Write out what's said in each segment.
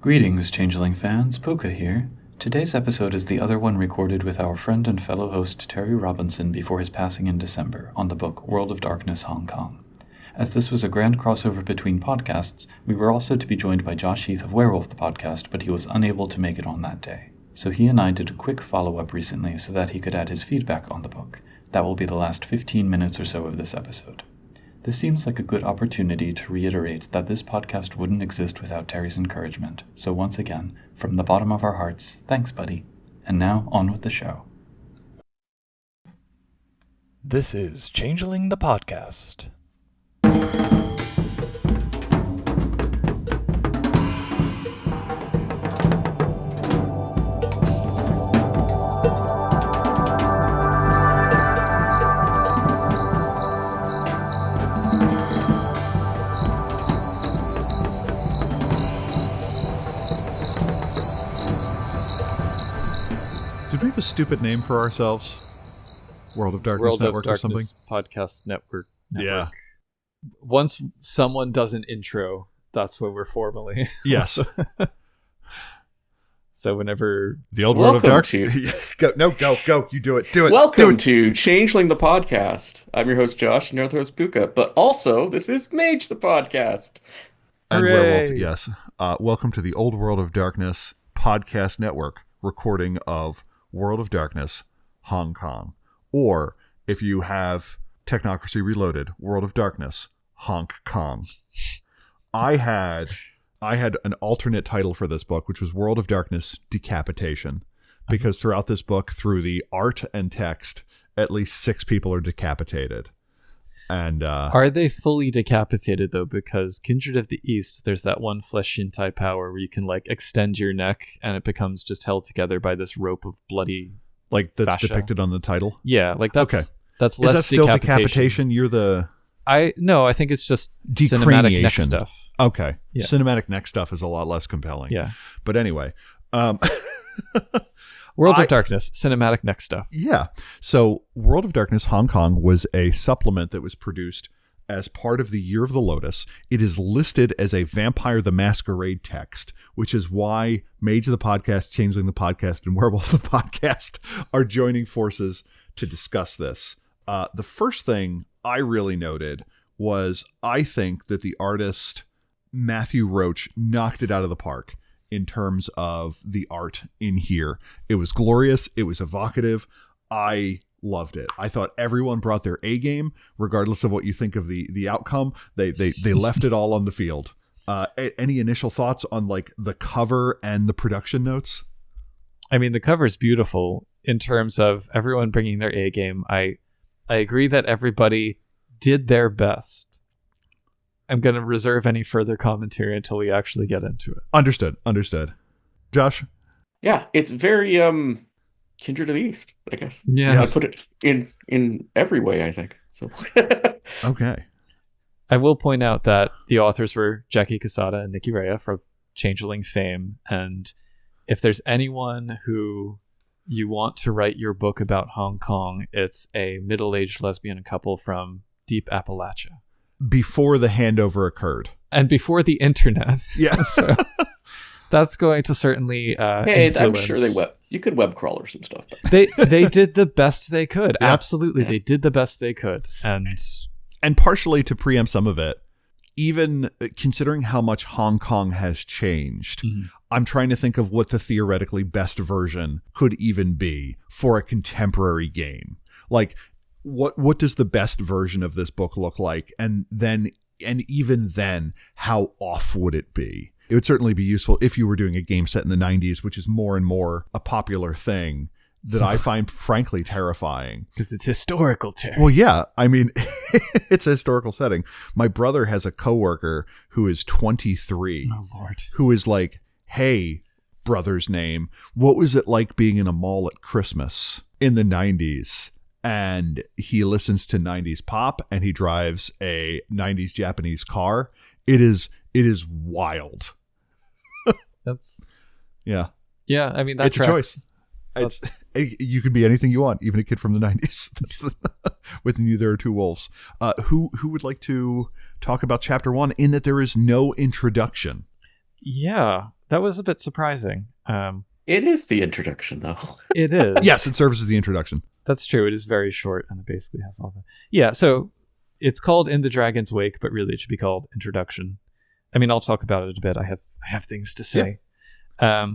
Greetings, Changeling fans, Pooka here. Today's episode is the other one recorded with our friend and fellow host Terry Robinson before his passing in December on the book World of Darkness Hong Kong. As this was a grand crossover between podcasts, we were also to be joined by Josh Heath of Werewolf the podcast, but he was unable to make it on that day. So he and I did a quick follow-up recently so that he could add his feedback on the book. That will be the last 15 minutes or so of this episode. This seems like a good opportunity to reiterate that this podcast wouldn't exist without Terry's encouragement. So once again, from the bottom of our hearts, thanks, buddy. And now, on with the show. This is Changeling the podcast. Did we have a stupid name for ourselves? World of Darkness World Network of or something? Darkness Podcast Network. Yeah. Once someone does an intro, that's what we're formally. Yes. So whenever The old World of Welcome Darkness. Go. You do it. Do it. Welcome Do it. to Changeling the podcast. I'm your host Josh and your other host Pooka, but also this is Mage the podcast. And Hooray. Werewolf, yes. Welcome to the Old World of Darkness Podcast Network recording of World of Darkness Hong Kong. Or, if you have Technocracy Reloaded, World of Darkness Hong Kong. I had an alternate title for this book, which was World of Darkness Decapitation, because throughout this book, through the art and text, at least 6 people are decapitated. And are they fully decapitated though? Because Kindred of the East, there's that one flesh Shintai power where you can like extend your neck and it becomes just held together by this rope of bloody. like that's fascia. depicted on the title. Yeah, like that's Okay. that's Is less that still decapitation? You're the I think it's just cinematic neck decraniation stuff. Okay. Yeah. Cinematic neck stuff is a lot less compelling. Yeah. But anyway, World of Darkness, cinematic neck stuff. yeah. So World of Darkness Hong Kong was a supplement that was produced as part of the Year of the Lotus. It is listed as a Vampire the Masquerade text, which is why Mage the podcast, Changeling the podcast, and Werewolf the podcast are joining forces to discuss this. The first thing I really noted was I think that the artist Matthew Roach knocked it out of the park in terms of the art in here. It was glorious. It was evocative. I loved it. I thought everyone brought their A game, regardless of what you think of the outcome. They left it all on the field. Any initial thoughts on like the cover and the production notes? I mean, the cover is beautiful in terms of everyone bringing their A game. I agree that everybody did their best. I'm going to reserve any further commentary until we actually get into it. Understood. Josh? Yeah, it's very Kindred of the East, I guess. Yeah. I put it in every way, I think. So Okay. I will point out that the authors were Jackie Casada and Nikki Rea from Changeling fame. And if there's anyone who you want to write your book about Hong Kong, it's a middle-aged lesbian couple from deep Appalachia. Before the handover occurred. And before the internet. Yeah. So that's going to certainly hey, I'm influence. sure you could web crawl or some stuff. But. They did the best they could. Yeah. Absolutely. They did the best they could. And partially to preempt some of it, even considering how much Hong Kong has changed, I'm trying to think of what the theoretically best version could even be for a contemporary game. Like, what does the best version of this book look like? And even then, how off would it be? It would certainly be useful if you were doing a game set in the 90s, which is more and more a popular thing that I find frankly terrifying. Because it's historical terror. Well, yeah. I mean, it's a historical setting. My brother has a coworker who is 23. Oh, Lord. Who is like, hey, brother's name, what was it like being in a mall at Christmas in the 90s? And he listens to 90s pop and he drives a 90s Japanese car. It is wild. That's yeah. I mean, that's a choice. You could be anything you want, even a kid from the 90s. Within you, there are two wolves. Who would like to talk about chapter 1 in that there is no introduction? Yeah. That was a bit surprising. It is the introduction, though. It is. Yes, it serves as the introduction. That's true. It is very short, and it basically has all the... Yeah, so it's called In the Dragon's Wake, but really it should be called Introduction. I mean, I'll talk about it a bit. I have things to say. Yeah.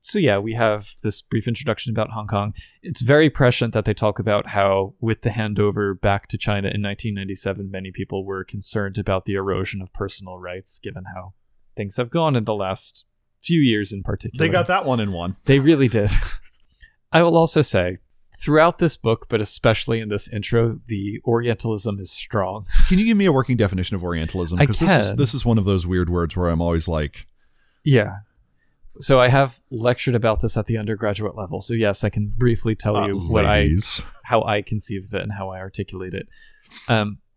So yeah, we have this brief introduction about Hong Kong. It's very prescient that they talk about how, with the handover back to China in 1997, many people were concerned about the erosion of personal rights, given how things have gone in the last few years in particular. They got that one in one. They really did. I will also say, throughout this book, but especially in this intro, the Orientalism is strong. Can you give me a working definition of Orientalism? I Because can. this is one of those weird words where I'm always like... Yeah. So I have lectured about this at the undergraduate level. So yes, I can briefly tell you how I conceive of it and how I articulate it.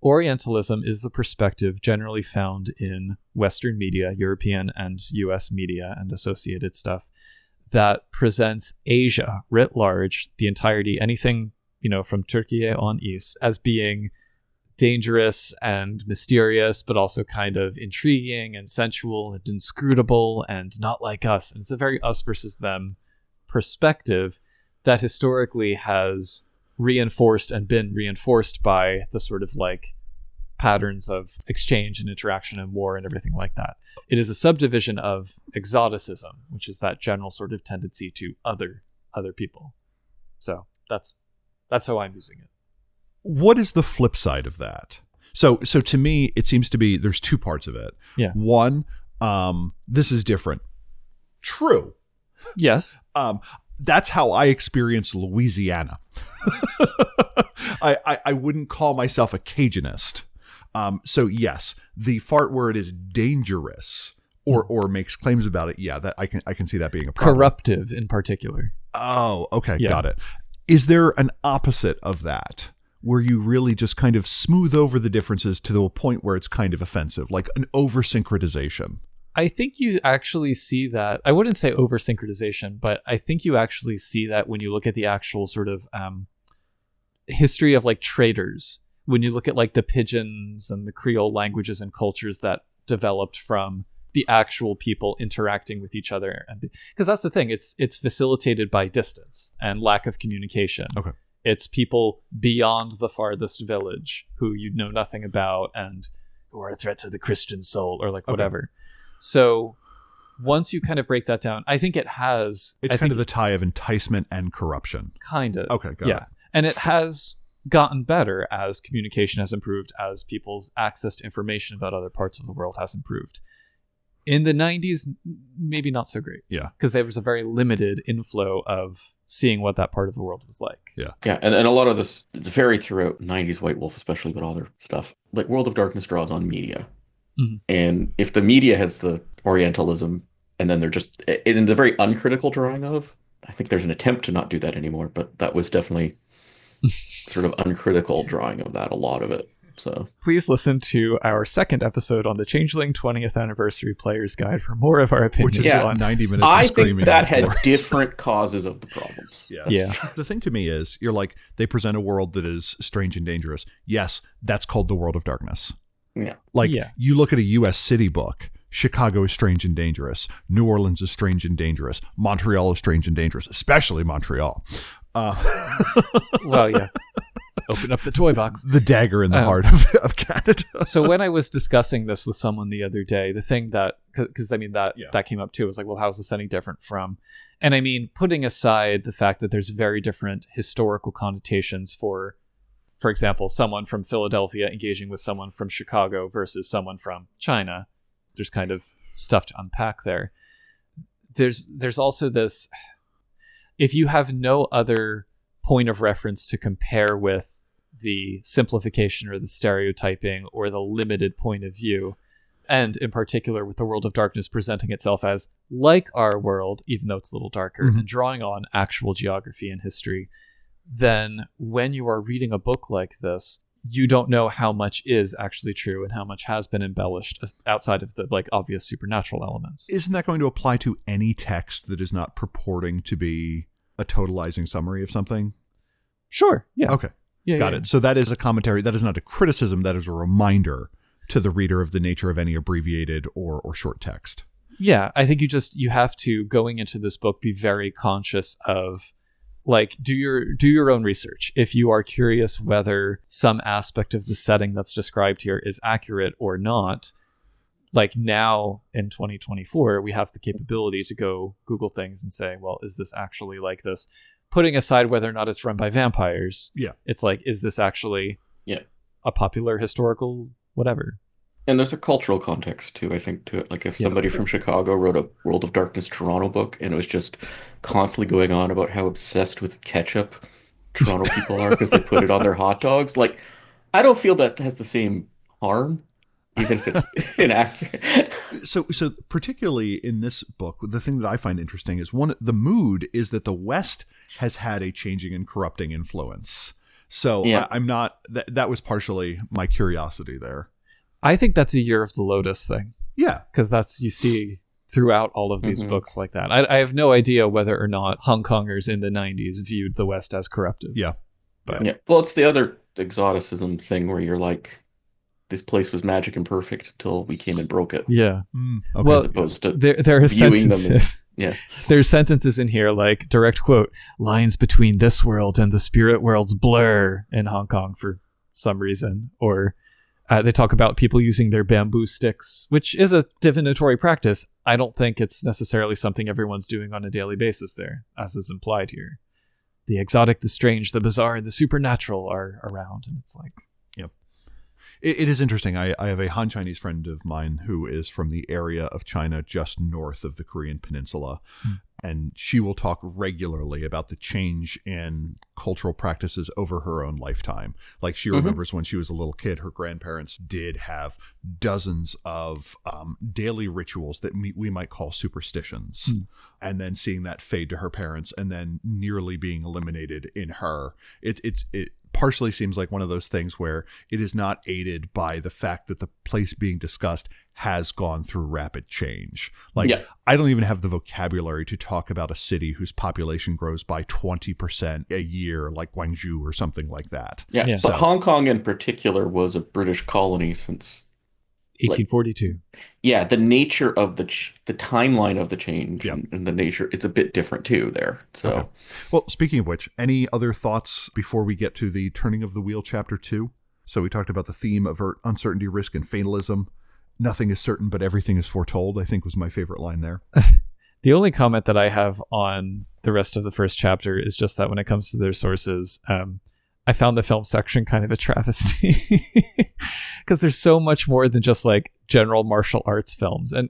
Orientalism is the perspective generally found in Western media, European and US media and associated stuff, that presents Asia writ large, the entirety, anything, from Turkey on east, as being dangerous and mysterious, but also kind of intriguing and sensual and inscrutable and not like us. And it's a very us versus them perspective that historically has reinforced and been reinforced by the sort of like patterns of exchange and interaction and war and everything like that. It is a subdivision of exoticism, which is that general sort of tendency to other people. So that's how I'm using it. What is the flip side of that? So to me, it seems to be there's two parts of it. Yeah. One, this is different. True. Yes. That's how I experience Louisiana. I wouldn't call myself a Cajunist. So yes, the fart word is dangerous or makes claims about it. Yeah, that I can see that being a problem. Corruptive in particular. Oh, okay, Yeah. got it. Is there an opposite of that where you really just kind of smooth over the differences to the point where it's kind of offensive, like an over-syncretization? I think you actually see that. I wouldn't say over-syncretization, but I think you actually see that when you look at the actual sort of history of like traders. When you look at like the pidgins and the Creole languages and cultures that developed from the actual people interacting with each other. Because that's the thing, it's facilitated by distance and lack of communication. Okay. It's people beyond the farthest village who you know nothing about and who are a threat to the Christian soul or like whatever. Okay. So once you kind of break that down, I think it has... It's kind of the tie of enticement and corruption. Kind of. Okay, got it. And it has gotten better as communication has improved, as people's access to information about other parts of the world has improved. In the 90s, maybe not so great. Yeah. Because there was a very limited inflow of seeing what that part of the world was like. Yeah. Yeah, and a lot of this, it's very throughout 90s White Wolf, especially, but other stuff. Like World of Darkness draws on media. Mm-hmm. And if the media has the Orientalism, and then they're just, it's a very uncritical drawing of, I think there's an attempt to not do that anymore, but that was definitely sort of uncritical drawing of that, a lot of it. So please listen to our second episode on the Changeling 20th Anniversary Player's Guide for more of our opinions. Which is on 90 minutes of I screaming. think that had different causes of the problems. Yeah. The thing to me is, you're like, they present a world that is strange and dangerous. Yes, that's called the World of Darkness. Yeah. Like, you look at a U.S. city book, Chicago is strange and dangerous. New Orleans is strange and dangerous. Montreal is strange and dangerous, especially Montreal. Well, yeah. Open up the toy box. The dagger in the heart of Canada. So when I was discussing this with someone the other day, the thing that, because I mean, that came up too, was like, well, how's this any different from? And I mean, putting aside the fact that there's very different historical connotations for example, someone from Philadelphia engaging with someone from Chicago versus someone from China, there's kind of stuff to unpack there. There's also this, if you have no other point of reference to compare with the simplification or the stereotyping or the limited point of view, and in particular with the World of Darkness presenting itself as like our world, even though it's a little darker, and drawing on actual geography and history, then when you are reading a book like this, you don't know how much is actually true and how much has been embellished outside of the like obvious supernatural elements. Isn't that going to apply to any text that is not purporting to be a totalizing summary of something? Sure. Yeah. Okay. Yeah, Got it. So that is a commentary. That is not a criticism. That is a reminder to the reader of the nature of any abbreviated or short text. Yeah, I think you have to, going into this book, be very conscious of, like, do your own research. If you are curious whether some aspect of the setting that's described here is accurate or not, like now in 2024, we have the capability to go Google things and say, well, is this actually like this? Putting aside whether or not it's run by vampires, it's like, is this actually a popular historical whatever? And there's a cultural context too, I think, to it. Like if somebody from Chicago wrote a World of Darkness Toronto book and it was just constantly going on about how obsessed with ketchup Toronto people are because they put it on their hot dogs, like, I don't feel that has the same harm, even if it's inaccurate. So particularly in this book, the thing that I find interesting is the mood is that the West has had a changing and corrupting influence. So I'm not, that was partially my curiosity there. I think that's a Year of the Lotus thing. Yeah. Because you see throughout all of these books like that. I have no idea whether or not Hong Kongers in the 90s viewed the West as corruptive. Yeah. But Well, it's the other exoticism thing where you're like, this place was magic and perfect until we came and broke it. Yeah. Okay. Well, as opposed to there are viewing them sentences. as, There's sentences in here like, direct quote, lines between this world and the spirit worlds blur in Hong Kong for some reason. Or they talk about people using their bamboo sticks, which is a divinatory practice. I don't think it's necessarily something everyone's doing on a daily basis there, as is implied here. The exotic, the strange, the bizarre, and the supernatural are around. And it's like... It is interesting. I have a Han Chinese friend of mine who is from the area of China just north of the Korean Peninsula. And she will talk regularly about the change in cultural practices over her own lifetime. Like she remembers when she was a little kid, her grandparents did have dozens of daily rituals that we might call superstitions. And then seeing that fade to her parents and then nearly being eliminated in her. It partially seems like one of those things where it is not aided by the fact that the place being discussed has gone through rapid change. Like, I don't even have the vocabulary to talk about a city whose population grows by 20% a year, like Guangzhou or something like that. But Hong Kong in particular was a British colony since 1842. The nature of the timeline of the change and the nature, it's a bit different too there. So, okay. Well, speaking of which, any other thoughts before we get to the Turning of the Wheel, Chapter 2? So we talked about the theme of uncertainty, risk, and fatalism. Nothing is certain, but everything is foretold, I think was my favorite line there. The only comment that I have on the rest of the first chapter is just that when it comes to their sources, I found the film section kind of a travesty because there's so much more than just like general martial arts films. And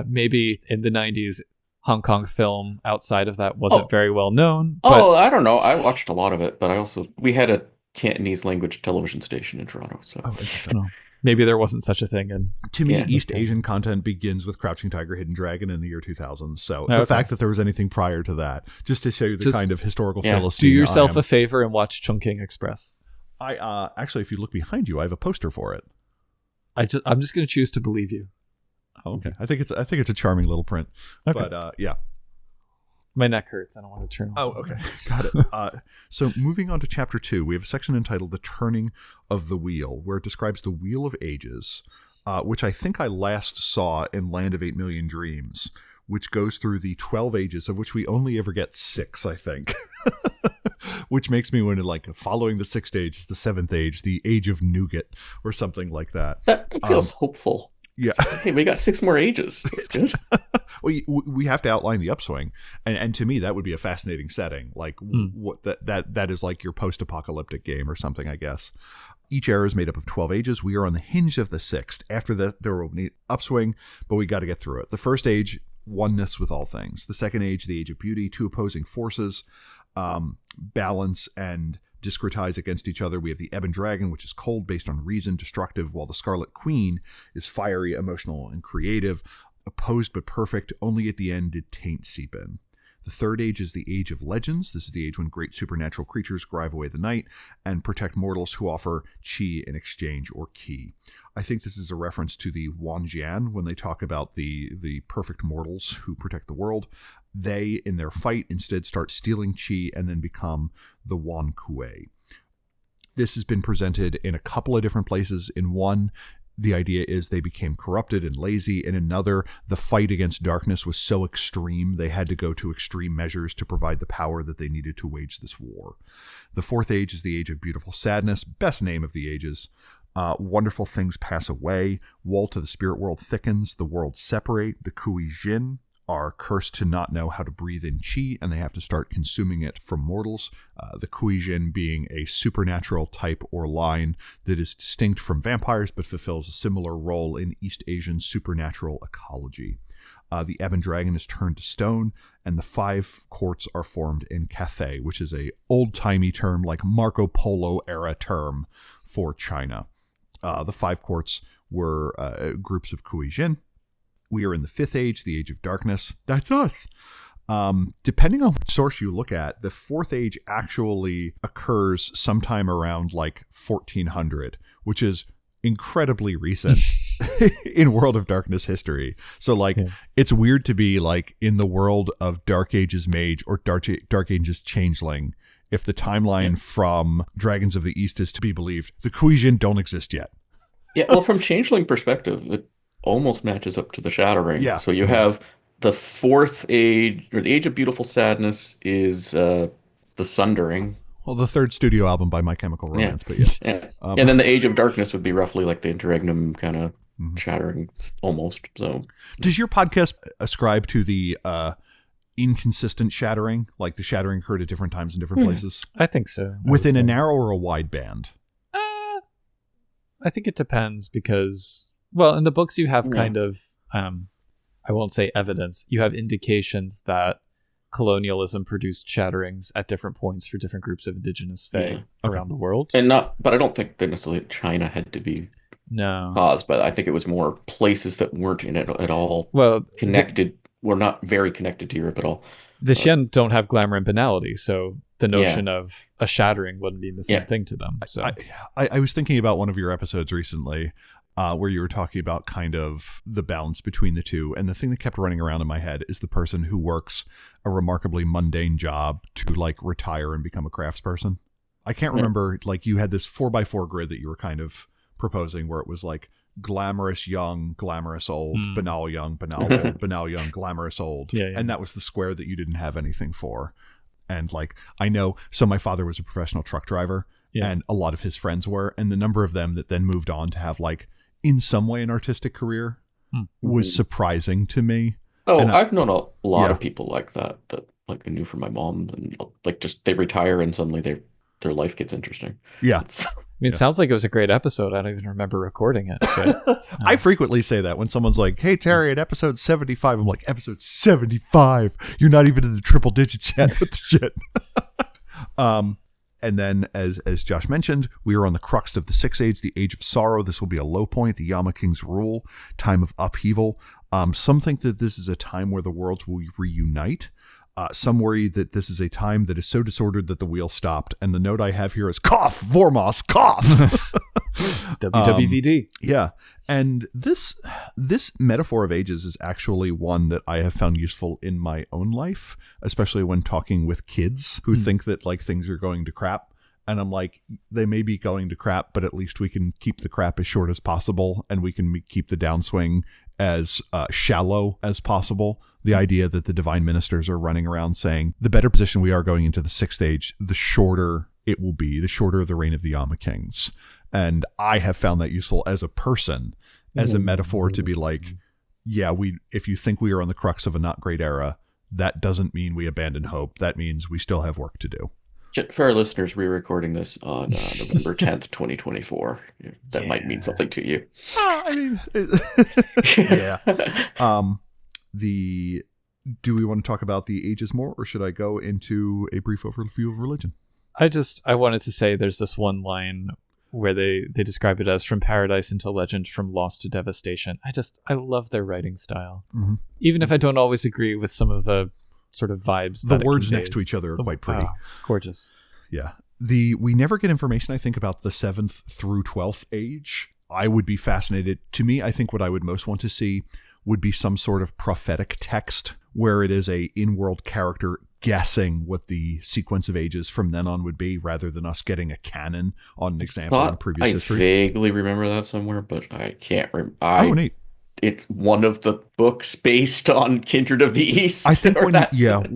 maybe in the 90s, Hong Kong film outside of that wasn't very well known. But... I don't know. I watched a lot of it, but we had a Cantonese language television station in Toronto. So maybe there wasn't such a thing. And to me, East Asian content begins with Crouching Tiger, Hidden Dragon in the year 2000. So the fact that there was anything prior to that, just to show you the kind of historical Philistine. Do yourself a favor and watch Chungking Express. I actually, if you look behind you, I have a poster for it. I'm just going to choose to believe you. Oh, okay. I think it's a charming little print. Okay. But my neck hurts. I don't want to turn. Oh, okay. Got it. So moving on to Chapter 2, we have a section entitled The Turning of the Wheel, where it describes the Wheel of Ages, which I think I last saw in Land of 8 Million Dreams, which goes through the 12 ages, of which we only ever get 6, I think. Which makes me wonder, like, following the 6th age is the 7th age, the age of nougat, or something like that. That feels hopeful. Yeah. Hey, we got 6 more ages. That's good. we have to outline the upswing, and to me that would be a fascinating setting. Like what that is like your post-apocalyptic game or something, I guess. Each era is made up of 12 ages. We are on the hinge of the 6th. After that, there will be an upswing, but we got to get through it. The first age, oneness with all things. The second age, the age of beauty, 2 opposing forces, balance and discretize against each other. We have the Ebon Dragon, which is cold, based on reason, destructive, while the Scarlet Queen is fiery, emotional, and creative. Opposed but perfect, only at the end did taint seep in. The third age is the Age of Legends. This is the age when great supernatural creatures drive away the night and protect mortals who offer chi in exchange, or ki. I think this is a reference to the Wanjian when they talk about the perfect mortals who protect the world. They, in their fight, instead start stealing chi and then become the Wan Kuei. This has been presented in a couple of different places. In one, the idea is they became corrupted and lazy. In another, the fight against darkness was so extreme, they had to go to extreme measures to provide the power that they needed to wage this war. The fourth age is the age of beautiful sadness, best name of the ages. Wonderful things pass away. Wall to the spirit world thickens. The worlds separate. The hsien are cursed to not know how to breathe in chi, and they have to start consuming it from mortals. The hsien being a supernatural type or line that is distinct from vampires, but fulfills a similar role in East Asian supernatural ecology. The ebon dragon is turned to stone, and the 5 courts are formed in Kithain, which is a old-timey term, like Marco Polo era term for China. The 5 courts were groups of hsien. We are in the 5th age, the age of darkness. That's us. Depending on which source you look at, the 4th age actually occurs sometime around like 1400, which is incredibly recent in World of Darkness history. So like, it's weird to be like in the world of Dark Ages Mage or Dark Ages Changeling if the timeline from Dragons of the East is to be believed. The hsien don't exist yet. Yeah, well, from Changeling perspective, it almost matches up to the Shattering. Yeah. So you have the 4th age, or the Age of Beautiful Sadness is the Sundering. Well, the 3rd studio album by My Chemical Romance, but yes. Yeah. And then the Age of Darkness would be roughly like the Interregnum kind of Shattering, almost. So, does your podcast ascribe to the inconsistent shattering, like the shattering occurred at different times in different places? I think so. Within a narrow or a wide band? I think it depends because, well, in the books you have kind of, I won't say evidence, you have indications that colonialism produced shatterings at different points for different groups of indigenous fae around the world. But I don't think that necessarily China had to be caused, but I think it was more places that weren't in it at all connected, were not very connected to Europe at all. The Hsien don't have glamour and banality, so the notion of a shattering wouldn't mean the same thing to them. So I was thinking about one of your episodes recently where you were talking about kind of the balance between the two. And the thing that kept running around in my head is the person who works a remarkably mundane job to like retire and become a craftsperson. I can't remember, like you had this 4x4 grid that you were kind of proposing where it was like glamorous young, glamorous old, banal young, banal old, banal young, glamorous old. And that was the square that you didn't have anything for. And like, I know, so my father was a professional truck driver and a lot of his friends were, and the number of them that then moved on to have like, in some way, an artistic career was surprising to me. Oh, I've known a lot of people like that like I knew from my mom, and like just they retire and suddenly their life gets interesting. Yeah. I mean, it sounds like it was a great episode. I don't even remember recording it. But, I frequently say that when someone's like, hey, Terry, at episode 75, I'm like, episode 75? You're not even in the triple digits yet with the shit. And then, as Josh mentioned, we are on the crux of the 6th age, the age of sorrow. This will be a low point, the Yama King's rule, time of upheaval. Some think that this is a time where the worlds will reunite. Some worry that this is a time that is so disordered that the wheel stopped. And the note I have here is cough, Vormos, cough. WWVD. Yeah. And this metaphor of ages is actually one that I have found useful in my own life, especially when talking with kids who think that like things are going to crap. And I'm like, they may be going to crap, but at least we can keep the crap as short as possible, and we can keep the downswing as shallow as possible. The idea that the divine ministers are running around saying the better position we are going into the 6th age, the shorter it will be, the shorter the reign of the Yama Kings. And I have found that useful as a person, as a metaphor to be like, yeah, if you think we are on the crux of a not great era, that doesn't mean we abandon hope. That means we still have work to do. For our listeners, we're recording this on November 10th, 2024. That might mean something to you. I mean, yeah. Do we want to talk about the ages more, or should I go into a brief overview of religion? I wanted to say there's this one line where they describe it as from paradise into legend, from loss to devastation. I love their writing style. Mm-hmm. Even if I don't always agree with some of the sort of vibes. The words next to each other are quite pretty. Gorgeous. Yeah. We never get information, I think, about the 7th through 12th age. I would be fascinated. To me, I think what I would most want to see would be some sort of prophetic text where it is a in-world character guessing what the sequence of ages from then on would be, rather than us getting a canon on an example in previous history. I vaguely remember that somewhere, but I can't remember. Oh, neat. It's one of the books based on Kindred of the East. I think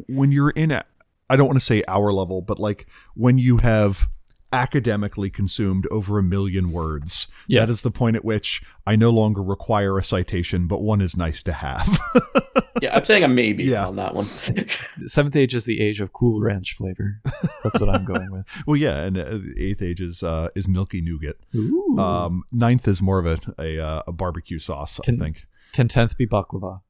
when you're in, I don't want to say our level, but like when you have academically consumed over 1 million words, that is the point at which I no longer require a citation, but one is nice to have. Yeah, I'm saying a maybe on that one. Seventh Age is the age of Cool Ranch flavor. That's what I'm going with. Well, yeah, and Eighth Age is milky nougat. Ooh. Ninth is more of a barbecue sauce, I think. Can 10th be baklava?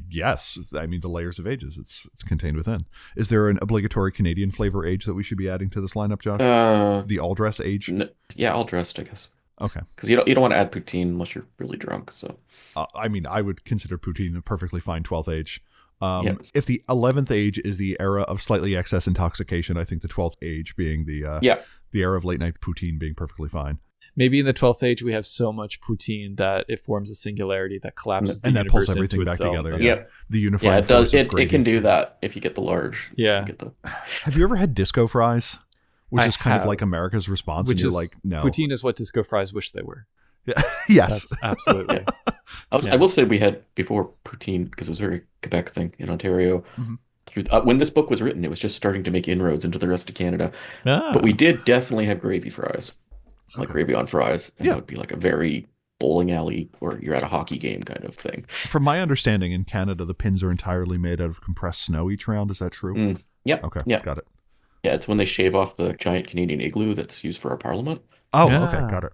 Yes, I mean the layers of ages it's contained within. Is there an obligatory Canadian flavor age that we should be adding to this lineup, Josh? The all dress age? All dressed, I guess. Okay. Because you don't want to add poutine unless you're really drunk. So, I mean, I would consider poutine a perfectly fine 12th age. If the 11th age is the era of slightly excess intoxication, I think the 12th age being the era of late night poutine being perfectly fine. Maybe in the 12th age we have so much poutine that it forms a singularity that collapses the and that universe pulls everything into back itself. together. Yeah, the unifying. Yeah, it does. It can do that if you get the large. Yeah. Have you ever had disco fries? Which is kind of like America's response, which and you're is like, no. Poutine is what disco fries wish they were. Yeah. Yes. That's absolutely. I will say we had before poutine, because it was a very Quebec thing in Ontario. Mm-hmm. When this book was written, it was just starting to make inroads into the rest of Canada. But we did definitely have gravy fries. Like gravy on fries. And that would be like a very bowling alley or you're at a hockey game kind of thing. From my understanding, in Canada, the pins are entirely made out of compressed snow each round. Is that true? Yep. Okay. Yep. Got it. Yeah, it's when they shave off the giant Canadian igloo that's used for our parliament. Oh, okay. Got it.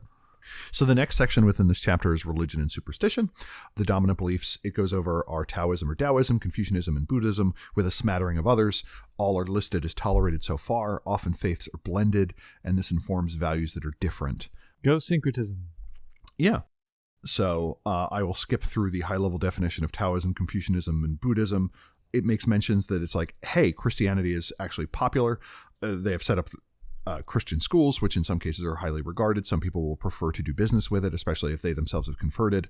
So the next section within this chapter is religion and superstition. The dominant beliefs it goes over are Taoism or Taoism, Confucianism, and Buddhism, with a smattering of others. All are listed as tolerated so far. Often faiths are blended, and this informs values that are different. Go syncretism. Yeah. So I will skip through the high-level definition of Taoism, Confucianism, and Buddhism. It makes mentions that it's like, hey, Christianity is actually popular. They have set up Christian schools, which in some cases are highly regarded. Some people will prefer to do business with it, especially if they themselves have converted.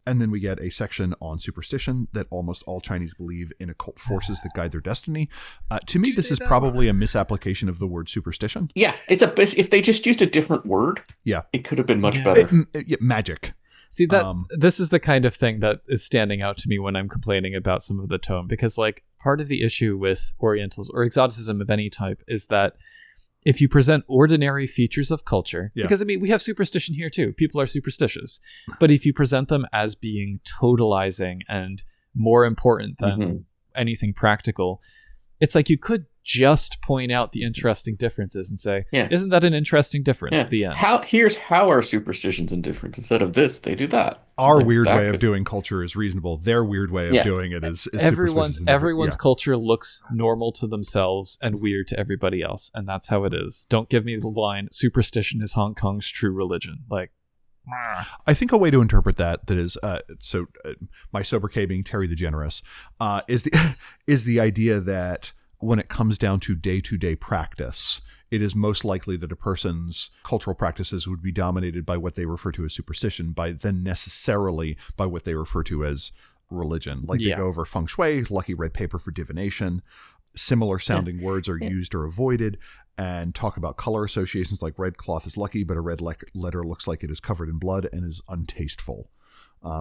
And then we get a section on superstition, that almost all Chinese believe in occult forces that guide their destiny. To me, this is probably a misapplication of the word superstition. Yeah, if they just used a different word, it could have been much better. Magic. See, this is the kind of thing that is standing out to me when I'm complaining about some of the tone, because like part of the issue with Orientals or exoticism of any type is that if you present ordinary features of culture, because I mean, we have superstition here too. People are superstitious. But if you present them as being totalizing and more important than anything practical, it's like you could just point out the interesting differences and say, isn't that an interesting difference? Yeah. The end. Here's how our superstitions and different. Instead of this, they do that. Our weird way of doing culture is reasonable. Their weird way of doing it is everyone's culture looks normal to themselves and weird to everybody else, and that's how it is. Don't give me the line, superstition is Hong Kong's true religion. Like, I think a way to interpret that is my sobriquet being Terry the Generous is the idea that when it comes down to day-to-day practice, it is most likely that a person's cultural practices would be dominated by what they refer to as superstition, then necessarily by what they refer to as religion. Like they go over feng shui, lucky red paper for divination, similar sounding words are used or avoided, and talk about color associations like red cloth is lucky, but a red letter looks like it is covered in blood and is untasteful.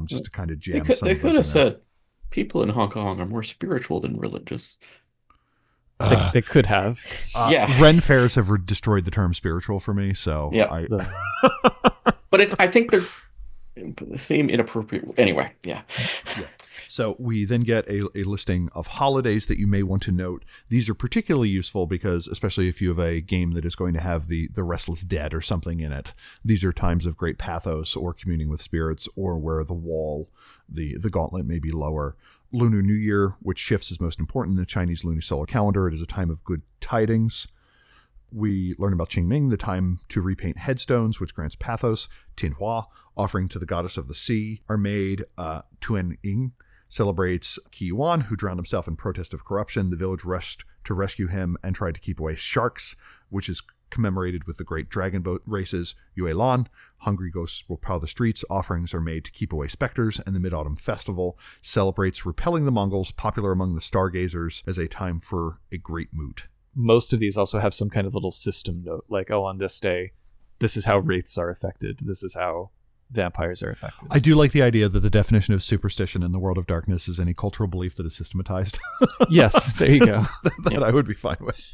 Just to kind of jam They could have said people in Hong Kong are more spiritual than religious. They could have. Ren fairs have destroyed the term spiritual for me, so but I think they're the same inappropriate. Anyway, So we then get a listing of holidays that you may want to note. These are particularly useful because, especially if you have a game that is going to have the Restless Dead or something in it, these are times of great pathos or communing with spirits, or where the wall, the gauntlet may be lower. Lunar New Year, which shifts is most important in the Chinese lunisolar calendar. It is a time of good tidings. We learn about Qingming, the time to repaint headstones, which grants pathos. Tinhua, offering to the goddess of the sea, are made. Tuan Ying, celebrates Ki Yuan, who drowned himself in protest of corruption. The village rushed to rescue him and tried to keep away sharks, which is commemorated with the great dragon boat races Yue Lan. Hungry ghosts will prowl the streets. Offerings are made to keep away specters, and the Mid-Autumn Festival celebrates repelling the Mongols, popular among the stargazers, as a time for a great moot. Most of these also have some kind of little system note, like, oh, on this day, this is how wraiths are affected. This is how vampires are affected. I do like the idea that the definition of superstition in the World of Darkness is any cultural belief that is systematized. Yes, there you go. that I would be fine with.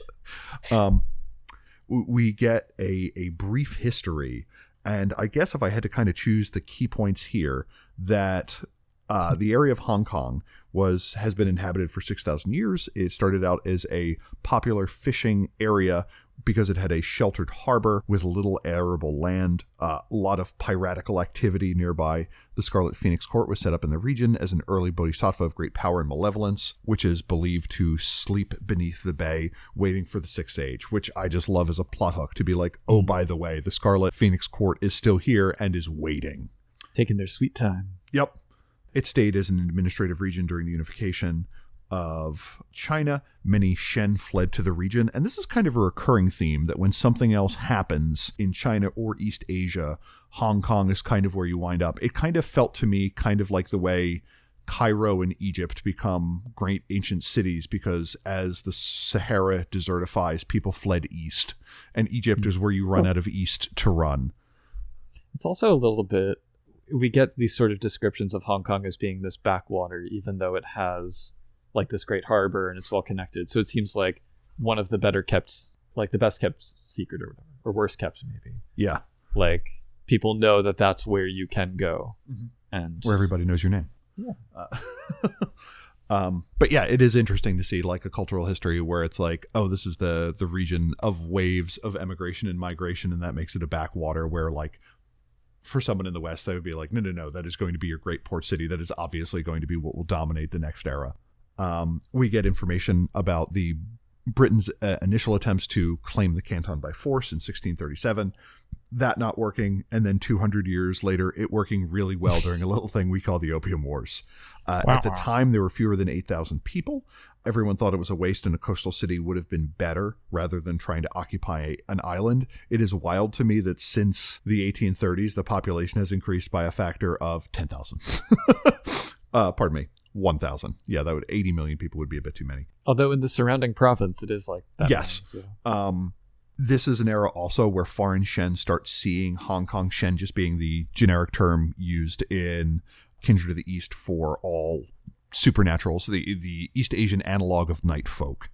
We get a brief history, and I guess if I had to kind of choose the key points here, that the area of Hong Kong has been inhabited for 6,000 years. It started out as a popular fishing area because it had a sheltered harbor with little arable land, a lot of piratical activity nearby. The Scarlet Phoenix Court was set up in the region as an early bodhisattva of great power and malevolence, which is believed to sleep beneath the bay, waiting for the Sixth Age, which I just love as a plot hook to be like, oh, by the way, the Scarlet Phoenix Court is still here and is waiting. Taking their sweet time. Yep. It stayed as an administrative region during the unification of China. Many hsien fled to the region, and this is kind of a recurring theme that when something else happens in China or East Asia, Hong Kong is kind of where you wind up. It kind of felt to me kind of like the way Cairo and Egypt become great ancient cities, because as the Sahara desertifies, people fled east, and Egypt is where you run out of east to run. It's also a little bit, we get these sort of descriptions of Hong Kong as being this backwater, even though it has like this great harbor and it's well connected. So it seems like one of the better kept, like the best kept secret or whatever, or worst kept maybe. Yeah. Like people know that that's where you can go, and where everybody knows your name. Yeah. But yeah, it is interesting to see like a cultural history where it's like, oh, this is the region of waves of emigration and migration, and that makes it a backwater where like for someone in the West, they would be like, no, that is going to be your great port city. That is obviously going to be what will dominate the next era. We get information about the Britain's initial attempts to claim the canton by force in 1637, that not working, and then 200 years later, it working really well during a little thing we call the Opium Wars. At the time, there were fewer than 8,000 people. Everyone thought it was a waste, and a coastal city would have been better rather than trying to occupy an island. It is wild to me that since the 1830s, the population has increased by a factor of 10,000. Pardon me. 1,000. Yeah, that would 80 million people would be a bit too many. Although in the surrounding province, it is like that. Yes. Many, so. This is an era also where foreign hsien start seeing Hong Kong hsien just being the generic term used in Kindred of the East for all supernaturals, the East Asian analog of night folk.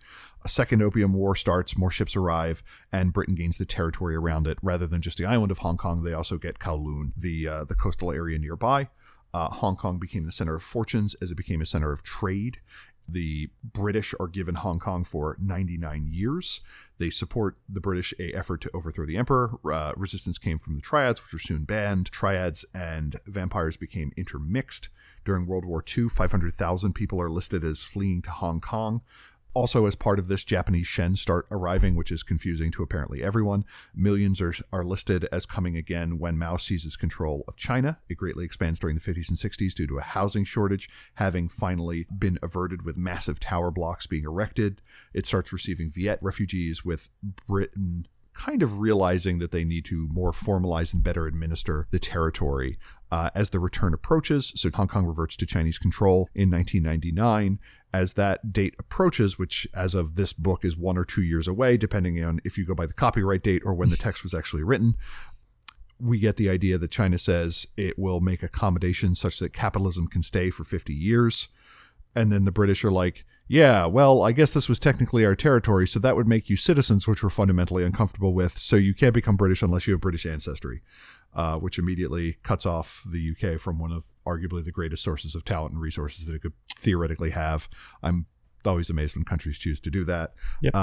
A second Opium War starts, more ships arrive, and Britain gains the territory around it. Rather than just the island of Hong Kong, they also get Kowloon, the coastal area nearby. Hong Kong became the center of fortunes as it became a center of trade. The British are given Hong Kong for 99 years. They support the British effort to overthrow the emperor. Resistance came from the Triads, which were soon banned. Triads and vampires became intermixed. During World War II, 500,000 people are listed as fleeing to Hong Kong. Also, as part of this, Japanese hsien start arriving, which is confusing to apparently everyone. Millions are listed as coming again when Mao seizes control of China. It greatly expands during the 50s and 60s due to a housing shortage, having finally been averted with massive tower blocks being erected. It starts receiving Viet refugees, with Britain kind of realizing that they need to more formalize and better administer the territory. As the return approaches, so Hong Kong reverts to Chinese control in 1999. As that date approaches, which as of this book is 1 or 2 years away, depending on if you go by the copyright date or when the text was actually written, we get the idea that China says it will make accommodations such that capitalism can stay for 50 years. And then the British are like, yeah, well, I guess this was technically our territory, so that would make you citizens, which we're fundamentally uncomfortable with, so you can't become British unless you have British ancestry, which immediately cuts off the UK from one of arguably the greatest sources of talent and resources that it could theoretically have. I'm always amazed when countries choose to do that. Yep.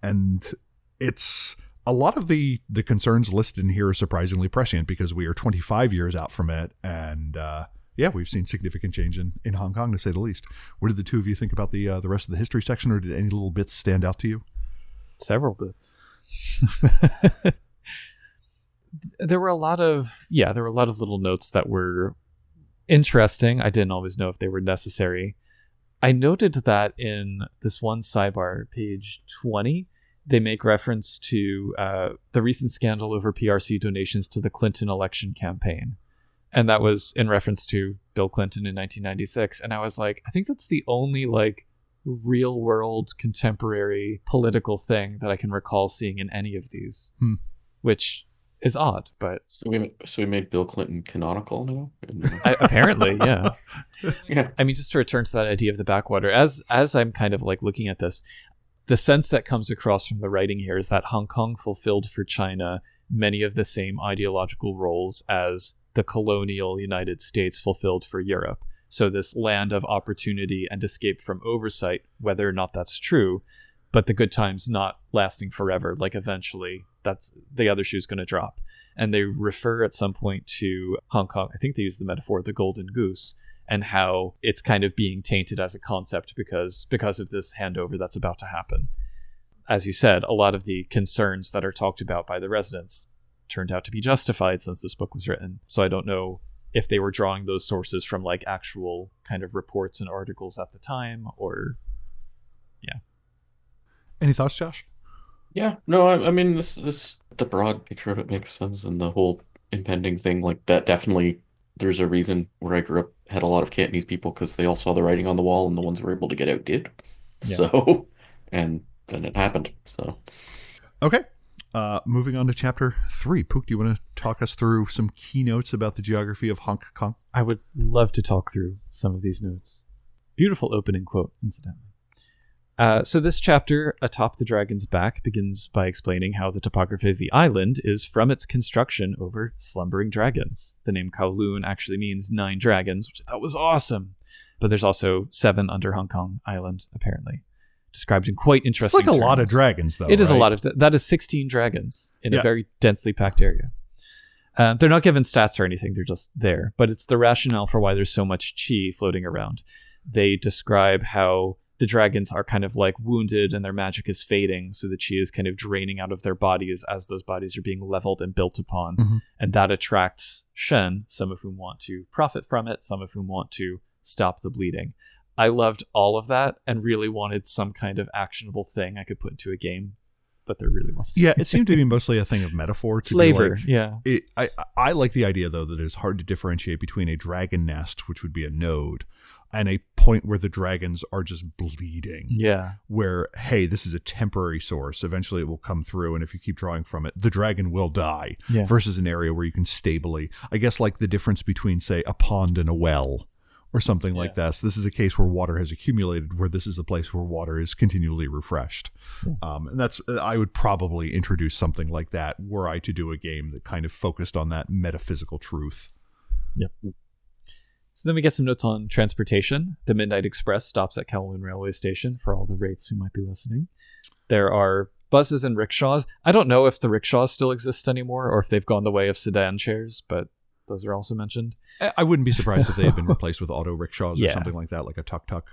And it's a lot of the concerns listed in here are surprisingly prescient because we are 25 years out from it. And yeah, we've seen significant change in Hong Kong, to say the least. What did the two of you think about the rest of the history section, or did any little bits stand out to you? Several bits. There were a lot of little notes that were interesting. I didn't always know if they were necessary. I noted that in this one sidebar, page 20, they make reference to the recent scandal over PRC donations to the Clinton election campaign. And that was in reference to Bill Clinton in 1996. And I was like, I think that's the only real world contemporary political thing that I can recall seeing in any of these, which is odd. But so we made Bill Clinton canonical now. Apparently, yeah. Yeah. I mean, just to return to that idea of the backwater, as I'm kind of looking at this, the sense that comes across from the writing here is that Hong Kong fulfilled for China many of the same ideological roles as the colonial United States fulfilled for Europe. So this land of opportunity and escape from oversight, whether or not that's true, but the good times not lasting forever. Eventually, that's the other shoe's going to drop. And they refer at some point to Hong Kong. I think they use the metaphor of the golden goose and how it's kind of being tainted as a concept because of this handover that's about to happen. As you said, a lot of the concerns that are talked about by the residents turned out to be justified since this book was written. So I don't know if they were drawing those sources from actual kind of reports and articles at the time, or Any thoughts, Josh? Yeah, no, I mean this the broad picture of it makes sense, and the whole impending thing that definitely there's a reason where I grew up had a lot of Cantonese people because they all saw the writing on the wall, and the ones who were able to get out did. Yeah. So, and then it happened. So, Okay. Moving on to chapter 3. Pook, do you want to talk us through some keynotes about the geography of Hong Kong? I would love to talk through some of these notes. Beautiful opening quote, incidentally. So this chapter, Atop the Dragon's Back, begins by explaining how the topography of the island is from its construction over slumbering dragons. The name Kowloon actually means 9 dragons, which I thought was awesome. But there's also 7 under Hong Kong Island, apparently. Described in quite interesting It's a lot of terms. dragons, though. It is right? a lot of... That is 16 dragons in Yeah. a very densely packed area. They're not given stats or anything, they're just there. But it's the rationale for why there's so much chi floating around. They describe how the dragons are kind of wounded and their magic is fading, so the chi is kind of draining out of their bodies as those bodies are being leveled and built upon. Mhm. And that attracts hsien, some of whom want to profit from it, some of whom want to stop the bleeding. I loved all of that and really wanted some kind of actionable thing I could put into a game, but there really wasn't. Yeah, it seemed to be mostly a thing of metaphor. To Flavor, be yeah. I like the idea, though, that it's hard to differentiate between a dragon nest, which would be a node, and a point where the dragons are just bleeding. Yeah. Where, hey, this is a temporary source. Eventually it will come through, and if you keep drawing from it, the dragon will die. Yeah. Versus an area where you can stably, I guess, like the difference between, say, a pond and a well, or something like this. This is a case where water has accumulated, where this is a place where water is continually refreshed. Yeah. And that's, I would probably introduce something like that were I to do a game that kind of focused on that metaphysical truth. Yep. So then we get some notes on transportation. The Midnight Express stops at Kowloon Railway Station for all the wraiths who might be listening. There are buses and rickshaws. I don't know if the rickshaws still exist anymore or if they've gone the way of sedan chairs, but those are also mentioned. I wouldn't be surprised if they had been replaced with auto rickshaws or Yeah. something like that, like a tuk-tuk.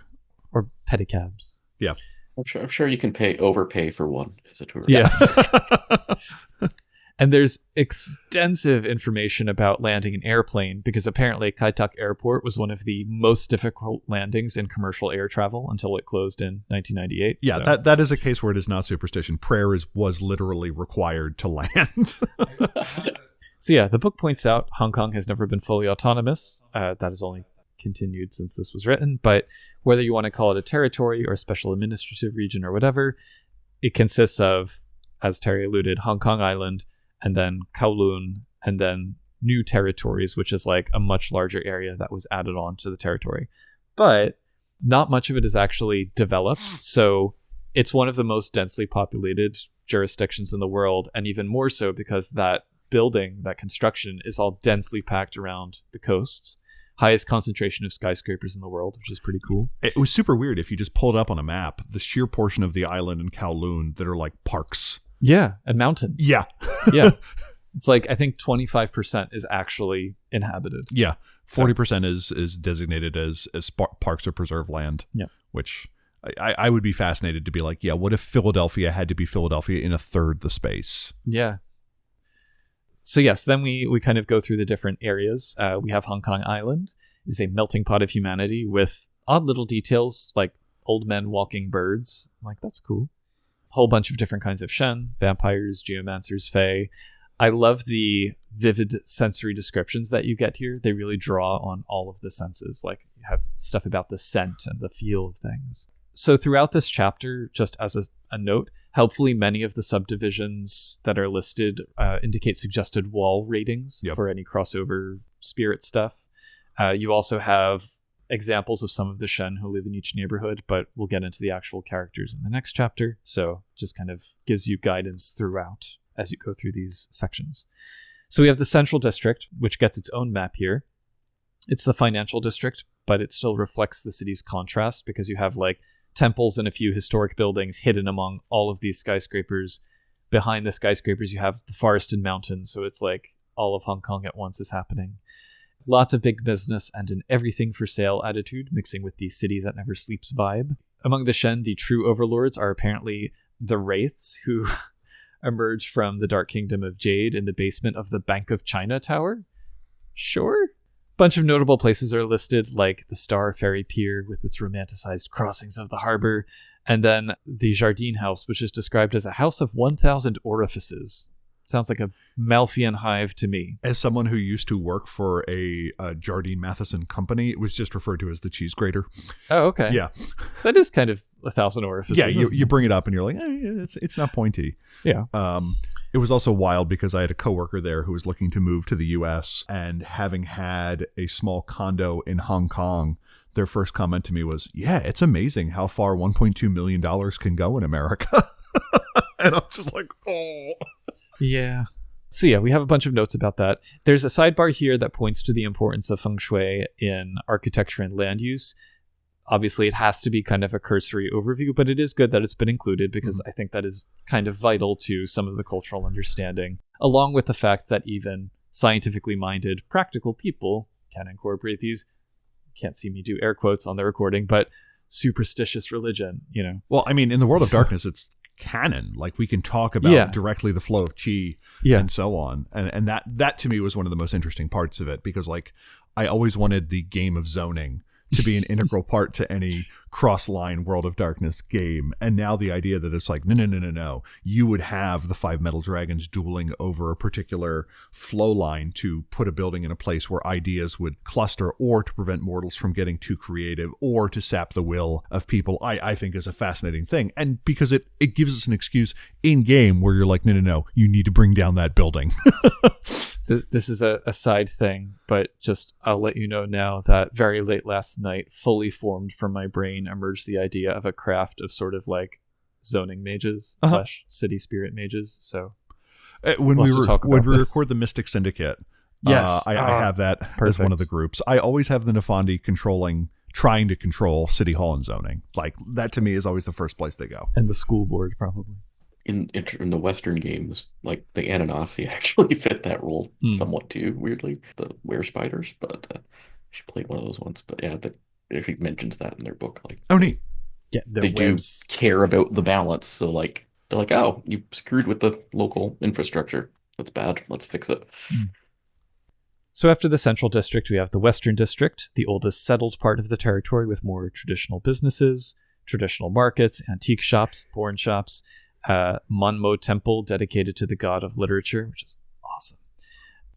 Or pedicabs. Yeah. I'm sure you can overpay for one as a tourist. Yes. And there's extensive information about landing an airplane because apparently Kai Tak Airport was one of the most difficult landings in commercial air travel until it closed in 1998. Yeah, so. that is a case where it is not superstition. Prayer was literally required to land. So yeah, the book points out Hong Kong has never been fully autonomous. That has only continued since this was written. But whether you want to call it a territory or a special administrative region or whatever, it consists of, as Terry alluded, Hong Kong Island, and then Kowloon, and then new territories, which is a much larger area that was added on to the territory. But not much of it is actually developed. So it's one of the most densely populated jurisdictions in the world, and even more so because that building, that construction, is all densely packed around the coasts. Highest concentration of skyscrapers in the world, which is pretty cool. It was super weird. If you just pulled up on a map, the sheer portion of the island in Kowloon that are like parks. Yeah, and mountains. Yeah. Yeah. It's I think 25% is actually inhabited. Yeah. 40% is designated as parks or preserved land. Yeah. Which I would be fascinated to be what if Philadelphia had to be Philadelphia in a third the space? Yeah. So yes, then we kind of go through the different areas. We have Hong Kong Island. It is a melting pot of humanity with odd little details like old men walking birds. I'm like, that's cool. A whole bunch of different kinds of hsien, vampires, geomancers, fae. I love the vivid sensory descriptions that you get here. They really draw on all of the senses. Like, you have stuff about the scent and the feel of things. So throughout this chapter, just as a note, helpfully many of the subdivisions that are listed indicate suggested wall ratings for any crossover spirit stuff. You also have examples of some of the hsien who live in each neighborhood, but we'll get into the actual characters in the next chapter. So just kind of gives you guidance throughout as you go through these sections. So we have the central district, which gets its own map here. It's the financial district, but it still reflects the city's contrast because you have like temples and a few historic buildings hidden among all of these skyscrapers. Behind the skyscrapers, you have the forest and mountains. So it's like all of Hong Kong at once is happening. Lots of big business and an everything for sale attitude, mixing with the city that never sleeps vibe. Among the hsien, the true overlords are apparently the wraiths who emerge from the Dark Kingdom of Jade in the basement of the Bank of China Tower. Sure. Bunch of notable places are listed, like the Star Ferry Pier with its romanticized crossings of the harbor, and then the Jardine House, which is described as a house of 1,000 orifices. Sounds like a Malthian hive to me. As someone who used to work for a Jardine Matheson company, it was just referred to as the cheese grater. Oh, okay. Yeah. That is kind of 1,000 orifices. Yeah, you bring it up and you're like, it's not pointy. Yeah. It was also wild because I had a coworker there who was looking to move to the U.S. and having had a small condo in Hong Kong, their first comment to me was, yeah, it's amazing how far $1.2 million can go in America. And I'm just like, oh. Yeah. So yeah, we have a bunch of notes about that. There's a sidebar here that points to the importance of feng shui in architecture and land use. Obviously, it has to be kind of a cursory overview, but it is good that it's been included because I think that is kind of vital to some of the cultural understanding, along with the fact that even scientifically minded, practical people can incorporate these. Can't see me do air quotes on the recording, but superstitious religion, you know. Well, I mean, in the world of darkness, it's canon. Like, we can talk about directly the flow of chi and so on. And that to me was one of the most interesting parts of it, because like I always wanted the game of zoning to be an integral part to any cross-line World of Darkness game. And now the idea that it's like, no. You would have the 5 metal dragons dueling over a particular flow line to put a building in a place where ideas would cluster, or to prevent mortals from getting too creative, or to sap the will of people, I think is a fascinating thing. And because it gives us an excuse in-game where you're like, no, you need to bring down that building. This is a side thing, but just I'll let you know now that very late last night, fully formed from my brain, emerged the idea of a craft of sort of like zoning mages / city spirit mages. So when we record the Mystic Syndicate, yes, I have that as one of the groups. I always have the Nefandi trying to control City Hall and zoning. Like, that to me is always the first place they go. And the school board, probably. In the Western games, like the Ananasi actually fit that role somewhat too, weirdly. The were-spiders, but she played one of those once. But yeah, she mentions that in their book. Like, oh, neat. Yeah, they do care about the balance. So like, they're like, oh, you screwed with the local infrastructure. That's bad. Let's fix it. So after the Central District, we have the Western District, the oldest settled part of the territory with more traditional businesses, traditional markets, antique shops, pawn shops, Monmo Temple dedicated to the god of literature, which is awesome.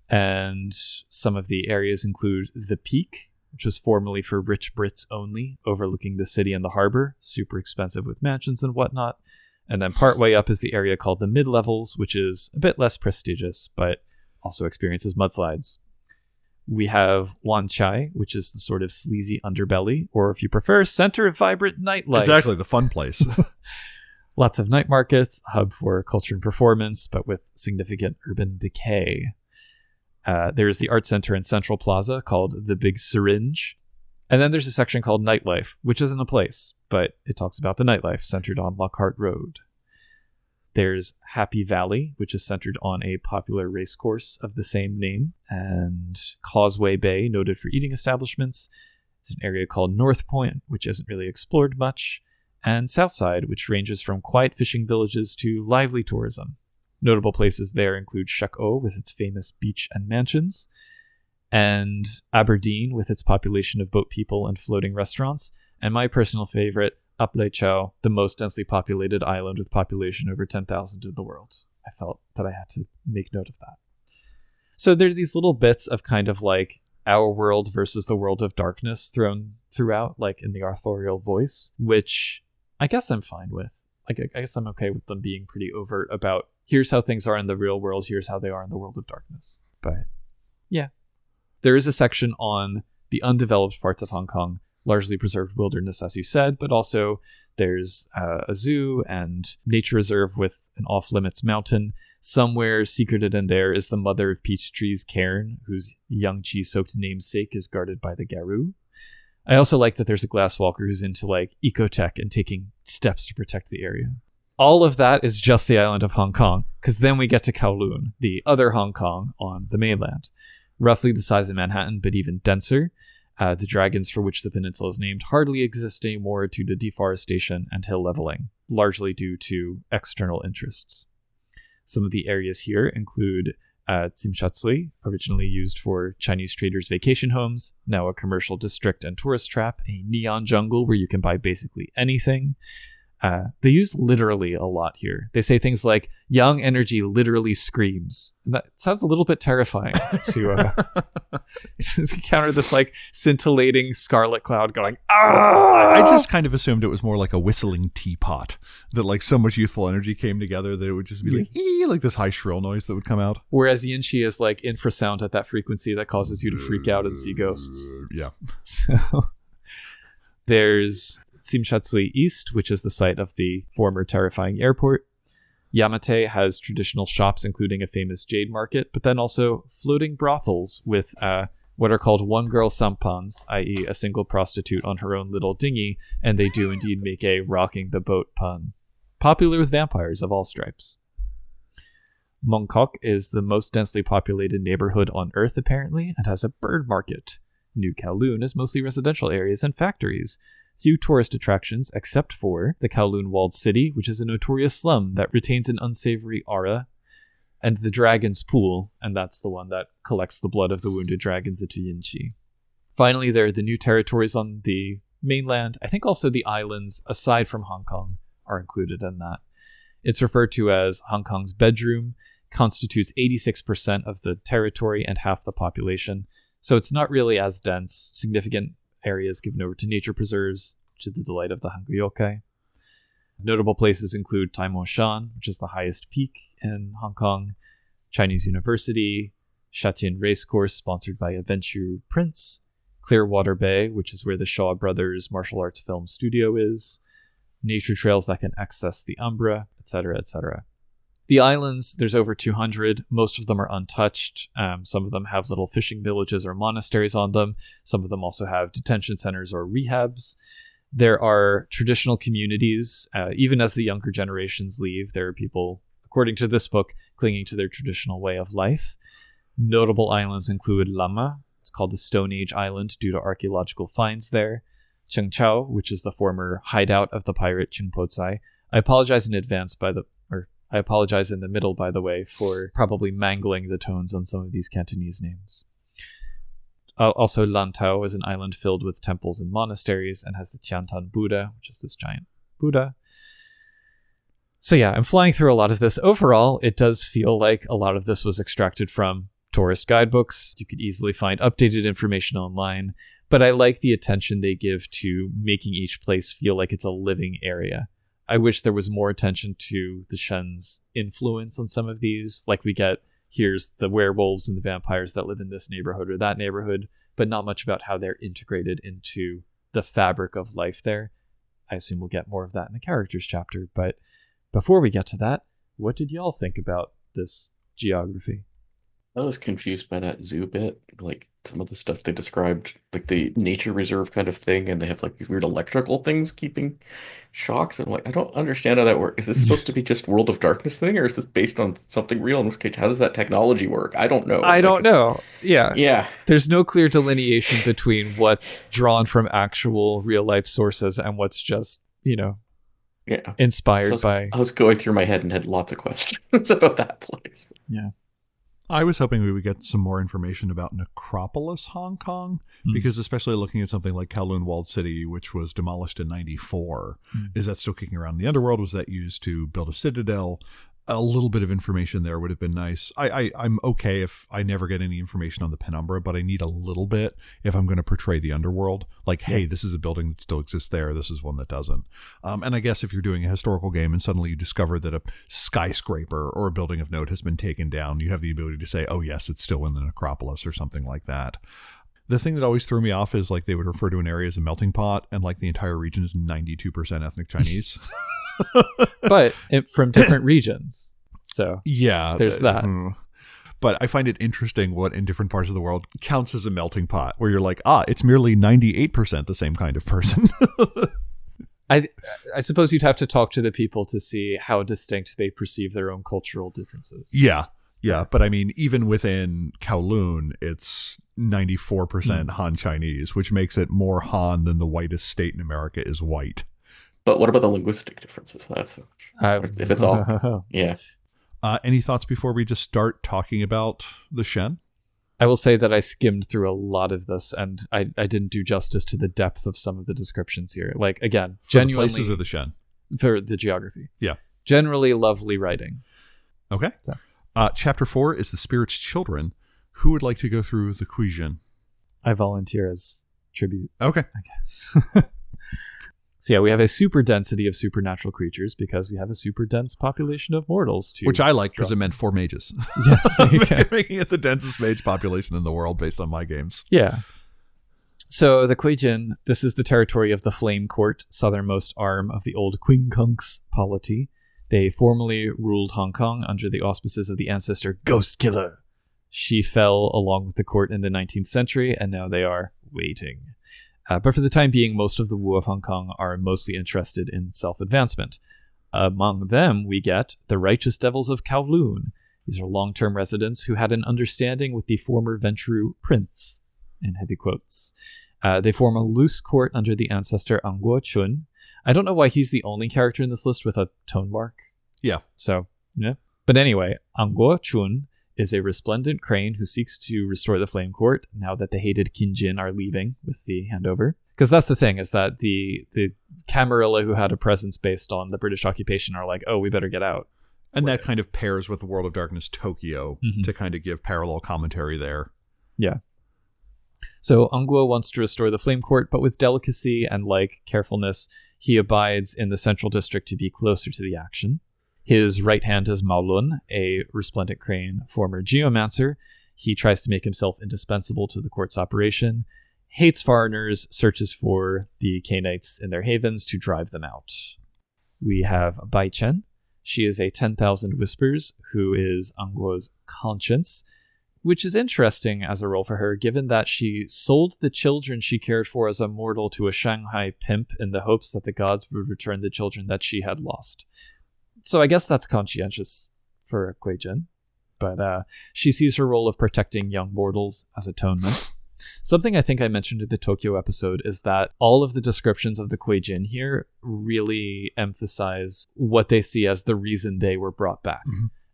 And some of the areas include the Peak, which was formerly for rich Brits only, overlooking the city and the harbor, super expensive with mansions and whatnot. And then partway up is the area called the Mid-Levels, which is a bit less prestigious, but also experiences mudslides. We have Wan Chai, which is the sort of sleazy underbelly, or if you prefer, center of vibrant nightlife. Exactly, the fun place. Lots of night markets, a hub for culture and performance, but with significant urban decay. There's the art center in Central Plaza called the Big Syringe. And then there's a section called Nightlife, which isn't a place, but it talks about the nightlife centered on Lockhart Road. There's Happy Valley, which is centered on a popular race course of the same name. And Causeway Bay, noted for eating establishments. It's an area called North Point, which isn't really explored much. And Southside, which ranges from quiet fishing villages to lively tourism. Notable places there include Shek-O with its famous beach and mansions, and Aberdeen with its population of boat people and floating restaurants, and my personal favorite, Apleichao, the most densely populated island with population over 10,000 in the world. I felt that I had to make note of that. So there are these little bits of kind of like our world versus the world of darkness thrown throughout, like in the authorial voice, which I guess I'm fine with. Like, I guess I'm okay with them being pretty overt about here's how things are in the real world, here's how they are in the world of darkness. But yeah. There is a section on the undeveloped parts of Hong Kong, largely preserved wilderness, as you said, but also there's a zoo and nature reserve with an off-limits mountain. Somewhere secreted in there is the mother of peach trees, Cairn, whose young cheese-soaked namesake is guarded by the Garou. I also like that there's a glasswalker who's into like ecotech and taking steps to protect the area. All of that is just the island of Hong Kong, because then we get to Kowloon, the other Hong Kong on the mainland. Roughly the size of Manhattan, but even denser. The dragons for which the peninsula is named hardly exist anymore due to deforestation and hill leveling, largely due to external interests. Some of the areas here include Tsimshatsui, originally used for Chinese traders' vacation homes, now a commercial district and tourist trap, a neon jungle where you can buy basically anything. They use literally a lot here. They say things like, young energy literally screams. And that sounds a little bit terrifying to encounter this like scintillating scarlet cloud going, ah! I just kind of assumed it was more like a whistling teapot, that like so much youthful energy came together that it would just be like, ee, like this high shrill noise that would come out. Whereas Yinchi is like infrasound at that frequency that causes you to freak out and see ghosts. Yeah. So there's Tsimshatsui East, which is the site of the former terrifying airport. Yamate has traditional shops, including a famous jade market, but then also floating brothels with what are called one-girl sampans, i.e. a single prostitute on her own little dinghy, and they do indeed make a rocking the boat pun. Popular with vampires of all stripes. Mongkok is the most densely populated neighborhood on Earth, apparently, and has a bird market. New Kowloon is mostly residential areas and factories. Few tourist attractions except for the Kowloon Walled City, which is a notorious slum that retains an unsavory aura, and the Dragon's Pool, and that's the one that collects the blood of the wounded dragons into Yinchi. Finally, there are the new territories on the mainland. I think also the islands, aside from Hong Kong, are included in that. It's referred to as Hong Kong's bedroom, constitutes 86% of the territory and half the population, so it's not really as dense. Significant areas given over to nature preserves, to the delight of the Hanguyokai. Notable places include Tai Mo Shan, which is the highest peak in Hong Kong, Chinese University, Sha-Tin Racecourse, sponsored by Adventure Prince, Clearwater Bay, which is where the Shaw Brothers martial arts film studio is, nature trails that can access the Umbra, etc., etc. The islands, there's over 200. Most of them are untouched. Some of them have little fishing villages or monasteries on them. Some of them also have detention centers or rehabs. There are traditional communities. Even as the younger generations leave, there are people, according to this book, clinging to their traditional way of life. Notable islands include Lama. It's called the Stone Age Island due to archaeological finds there. Chengchao, which is the former hideout of the pirate Qingpotsai. I apologize in the middle, by the way, for probably mangling the tones on some of these Cantonese names. Also, Lantau is an island filled with temples and monasteries and has the Tiantan Buddha, which is this giant Buddha. So yeah, I'm flying through a lot of this. Overall, it does feel like a lot of this was extracted from tourist guidebooks. You could easily find updated information online, but I like the attention they give to making each place feel like it's a living area. I wish there was more attention to the Shen's influence on some of these. Like we get, here's the werewolves and the vampires that live in this neighborhood or that neighborhood, but not much about how they're integrated into the fabric of life there. I assume we'll get more of that in the characters chapter. But before we get to that, what did y'all think about this geography? I was confused by that zoo bit, like some of the stuff they described, like the nature reserve kind of thing, and they have like these weird electrical things keeping shocks. And I'm like, I don't understand how that works. Is this supposed to be just World of Darkness thing, or is this based on something real? In which case, how does that technology work? I don't know. I don't know. Yeah. Yeah. There's no clear delineation between what's drawn from actual real life sources and what's just, inspired by. I was going through my head and had lots of questions about that place. Yeah. I was hoping we would get some more information about Necropolis Hong Kong, because especially looking at something like Kowloon Walled City, which was demolished in 94, is that still kicking around in the underworld? Was that used to build a citadel? A little bit of information there would have been nice. I'm okay if I never get any information on the Penumbra, but I need a little bit if I'm going to portray the underworld. Like, hey, this is a building that still exists there. This is one that doesn't. And I guess if you're doing a historical game and suddenly you discover that a skyscraper or a building of note has been taken down, you have the ability to say, oh, yes, it's still in the necropolis or something like that. The thing that always threw me off is like they would refer to an area as a melting pot, and like the entire region is 92% ethnic Chinese. But from different regions. So yeah, there's that. But I find it interesting what in different parts of the world counts as a melting pot, where you're like, it's merely 98% the same kind of person. I suppose you'd have to talk to the people to see how distinct they perceive their own cultural differences. Yeah. But I mean, even within Kowloon, it's 94% Han Chinese, which makes it more Han than the whitest state in America is white. But what about the linguistic differences? That's if it's all Any thoughts before we just start talking about the Hsien? I will say that I skimmed through a lot of this, and I didn't do justice to the depth of some of the descriptions here. Like, again, genuinely the places of the Hsien for the geography. Yeah, generally lovely writing. Okay. So. Chapter 4 is the Spirit's Children. Who would like to go through the Kuijin? I volunteer as tribute. Okay. I guess. So yeah, we have a super density of supernatural creatures because we have a super dense population of mortals too. Which I like because it meant 4 mages. Yes, making it the densest mage population in the world based on my games. Yeah. So the Kuijin, this is the territory of the Flame Court, southernmost arm of the old Quincunx polity. They formerly ruled Hong Kong under the auspices of the ancestor Ghost Killer. She fell along with the court in the 19th century, and now they are waiting. But for the time being, most of the Wu of Hong Kong are mostly interested in self-advancement. Among them, we get the Righteous Devils of Kowloon. These are long-term residents who had an understanding with the former Ventrue Prince, in heavy quotes. They form a loose court under the ancestor Angguo Chun. I don't know why he's the only character in this list with a tone mark. Yeah. So, yeah. But anyway, Angguo Chun is a resplendent crane who seeks to restore the Flame Court now that the hated Qinjin are leaving with the handover. Because that's the thing, is that the Camarilla who had a presence based on the British occupation are like, oh, we better get out. And that kind of pairs with the World of Darkness Tokyo to kind of give parallel commentary there. Yeah. So Angguo wants to restore the Flame Court, but with delicacy and carefulness, he abides in the central district to be closer to the action. His right hand is Maolun, a resplendent crane, former geomancer. He tries to make himself indispensable to the court's operation, hates foreigners, searches for the Cainites in their havens to drive them out. We have Bai Chen. She is a 10,000 Whispers, who is Angguo's conscience, which is interesting as a role for her, given that she sold the children she cared for as a mortal to a Shanghai pimp in the hopes that the gods would return the children that she had lost. So I guess that's conscientious for Kuijin, but she sees her role of protecting young mortals as atonement. Something I think I mentioned in the Tokyo episode is that all of the descriptions of the Kuijin here really emphasize what they see as the reason they were brought back,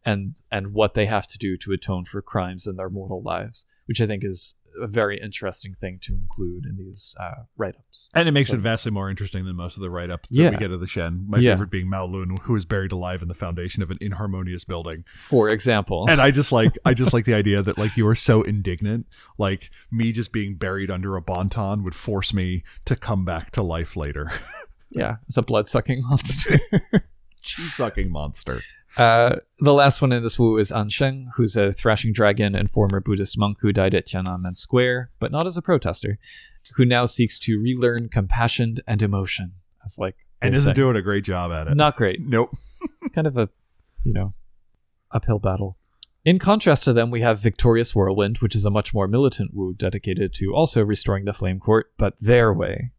and what they have to do to atone for crimes in their mortal lives, which I think is a very interesting thing to include in these write-ups. And it makes it vastly more interesting than most of the write-ups that we get of the Hsien. My favorite being Maolun, who is buried alive in the foundation of an inharmonious building, for example. And I just like the idea that you are so indignant, like me just being buried under a bonton would force me to come back to life later. Yeah, it's a blood-sucking monster. Cheese-sucking monster. The last one in this Wu is Ansheng, who's a thrashing dragon and former Buddhist monk who died at Tiananmen Square, but not as a protester, who now seeks to relearn compassion and emotion. That's and isn't doing a great job at it. Not great. Nope. It's kind of a, uphill battle. In contrast to them, we have Victorious Whirlwind, which is a much more militant Wu dedicated to also restoring the Flame Court, but their way.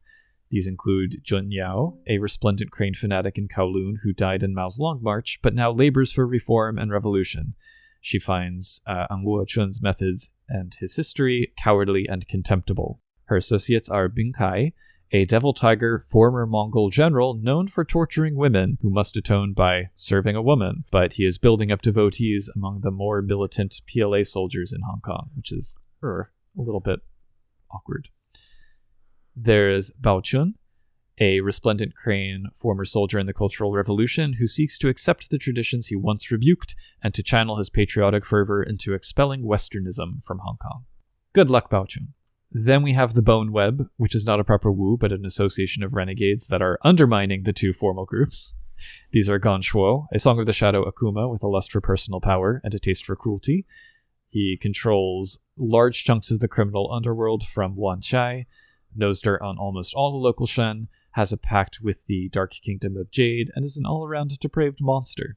These include Jun Yao, a resplendent crane fanatic in Kowloon who died in Mao's Long March, but now labors for reform and revolution. She finds Angguo Chun's methods and his history cowardly and contemptible. Her associates are Bing Kai, a devil tiger former Mongol general known for torturing women who must atone by serving a woman, but he is building up devotees among the more militant PLA soldiers in Hong Kong, which is a little bit awkward. There's Bao Chun, a resplendent crane former soldier in the Cultural Revolution who seeks to accept the traditions he once rebuked and to channel his patriotic fervor into expelling Westernism from Hong Kong. Good luck, Bao Chun. Then we have the Bone Web, which is not a proper Wu, but an association of renegades that are undermining the two formal groups. These are Gan Shuo, a Song of the Shadow Akuma with a lust for personal power and a taste for cruelty. He controls large chunks of the criminal underworld from Wan Chai, knows dirt on almost all the local Shen, has a pact with the Dark Kingdom of Jade, and is an all-around depraved monster.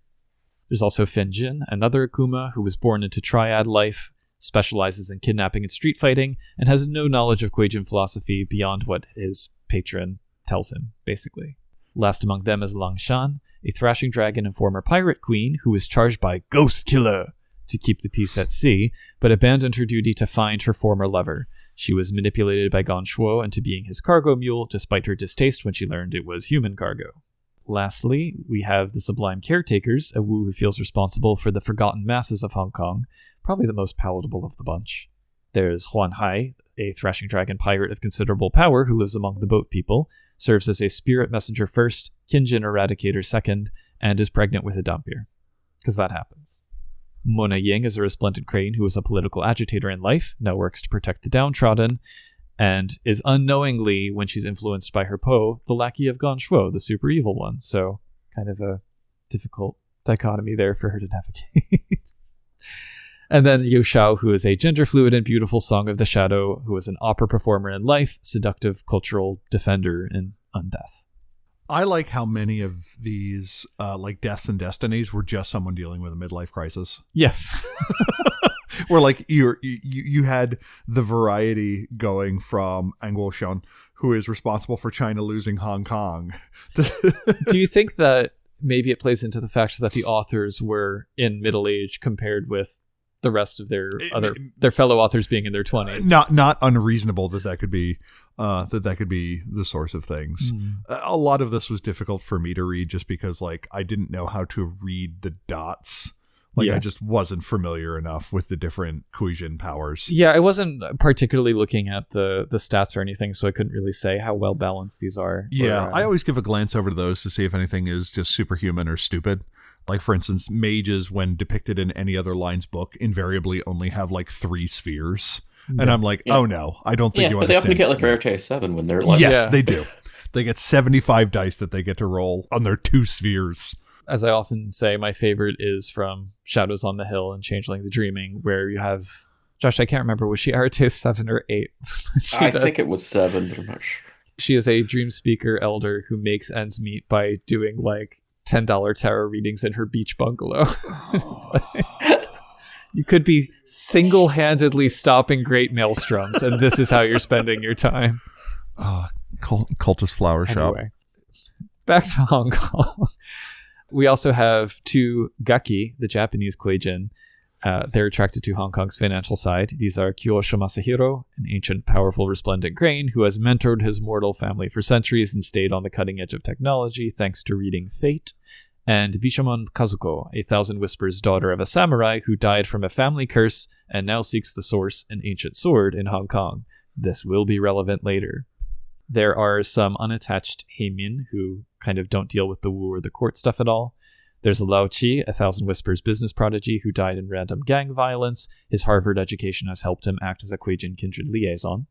There's also Fen Jin, another Akuma who was born into triad life, specializes in kidnapping and street fighting, and has no knowledge of Kuei-jin philosophy beyond what his patron tells him, basically. Last among them is Lang Shan, a thrashing dragon and former pirate queen who was charged by Ghost Killer to keep the peace at sea, but abandoned her duty to find her former lover. She was manipulated by Gan Shuo into being his cargo mule, despite her distaste when she learned it was human cargo. Lastly, we have the Sublime Caretakers, a Wu who feels responsible for the forgotten masses of Hong Kong, probably the most palatable of the bunch. There's Huan Hai, a thrashing dragon pirate of considerable power who lives among the boat people, serves as a spirit messenger first, Kinjin eradicator second, and is pregnant with a Dampier. Because that happens. Mona Ying is a resplendent crane who is a political agitator in life, now works to protect the downtrodden, and is unknowingly, when she's influenced by her Po, the lackey of Gan Shuo, the super evil one. So, kind of a difficult dichotomy there for her to navigate. And then Yu Shao, who is a gender-fluid and beautiful Song of the Shadow, who is an opera performer in life, seductive cultural defender in undeath. I like how many of these, like Deaths and Destinies, were just someone dealing with a midlife crisis. Yes. Where like you had the variety going from Ang Guo-shan, who is responsible for China losing Hong Kong. Do you think that maybe it plays into the fact that the authors were in middle age compared with the rest of their fellow authors being in their 20s? Not unreasonable that could be the source of things. A lot of this was difficult for me to read just because like I didn't know how to read the dots. Like, I just wasn't familiar enough with the different Kuei-jin powers. Yeah, I wasn't particularly looking at the stats or anything, so I couldn't really say how well balanced these are. Yeah, I always give a glance over to those to see if anything is just superhuman or stupid. Like, for instance, mages, when depicted in any other line's book, invariably only have, like, 3 spheres. Yeah. And I'm like, oh, no, I don't think you understand. But they often get, like, Rarity 7 when they're like... Yes, they do. They get 75 dice that they get to roll on their 2 spheres. As I often say, my favorite is from Shadows on the Hill and Changeling the Dreaming, where you have... Josh, I can't remember, was she Arete 7 or 8? I think it was 7, but I'm not sure. She is a dream speaker elder who makes ends meet by doing, like, $10 tarot readings in her beach bungalow. You could be single-handedly stopping great maelstroms, and this is how you're spending your time. Cultist flower shop. Anyway, back to Hong Kong. We also have 2 Gaki, the Japanese Kuei-jin. They're attracted to Hong Kong's financial side. These are Kyosho Masahiro, an ancient, powerful, resplendent crane who has mentored his mortal family for centuries and stayed on the cutting edge of technology thanks to reading Fate. And Bishamon Kazuko, a Thousand Whispers daughter of a samurai who died from a family curse and now seeks the source, an ancient sword, in Hong Kong. This will be relevant later. There are some unattached Heimin who kind of don't deal with the Wu or the court stuff at all. There's Lao Chi, a Thousand Whispers business prodigy who died in random gang violence. His Harvard education has helped him act as a Kuei-jin kindred liaison.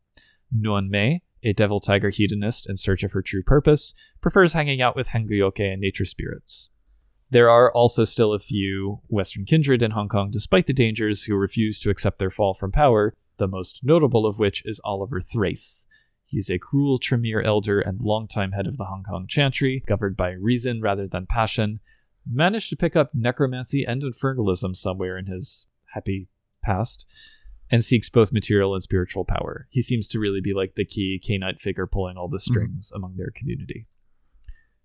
Nuan Mei, a devil tiger hedonist in search of her true purpose, prefers hanging out with Hengyoke and nature spirits. There are also still a few Western kindred in Hong Kong despite the dangers who refuse to accept their fall from power, the most notable of which is Oliver Thrace. He's a cruel Tremere elder and longtime head of the Hong Kong Chantry, governed by reason rather than passion. Managed to pick up necromancy and infernalism somewhere in his happy past, and seeks both material and spiritual power. He seems to really be like the key Cainite figure pulling all the strings among their community.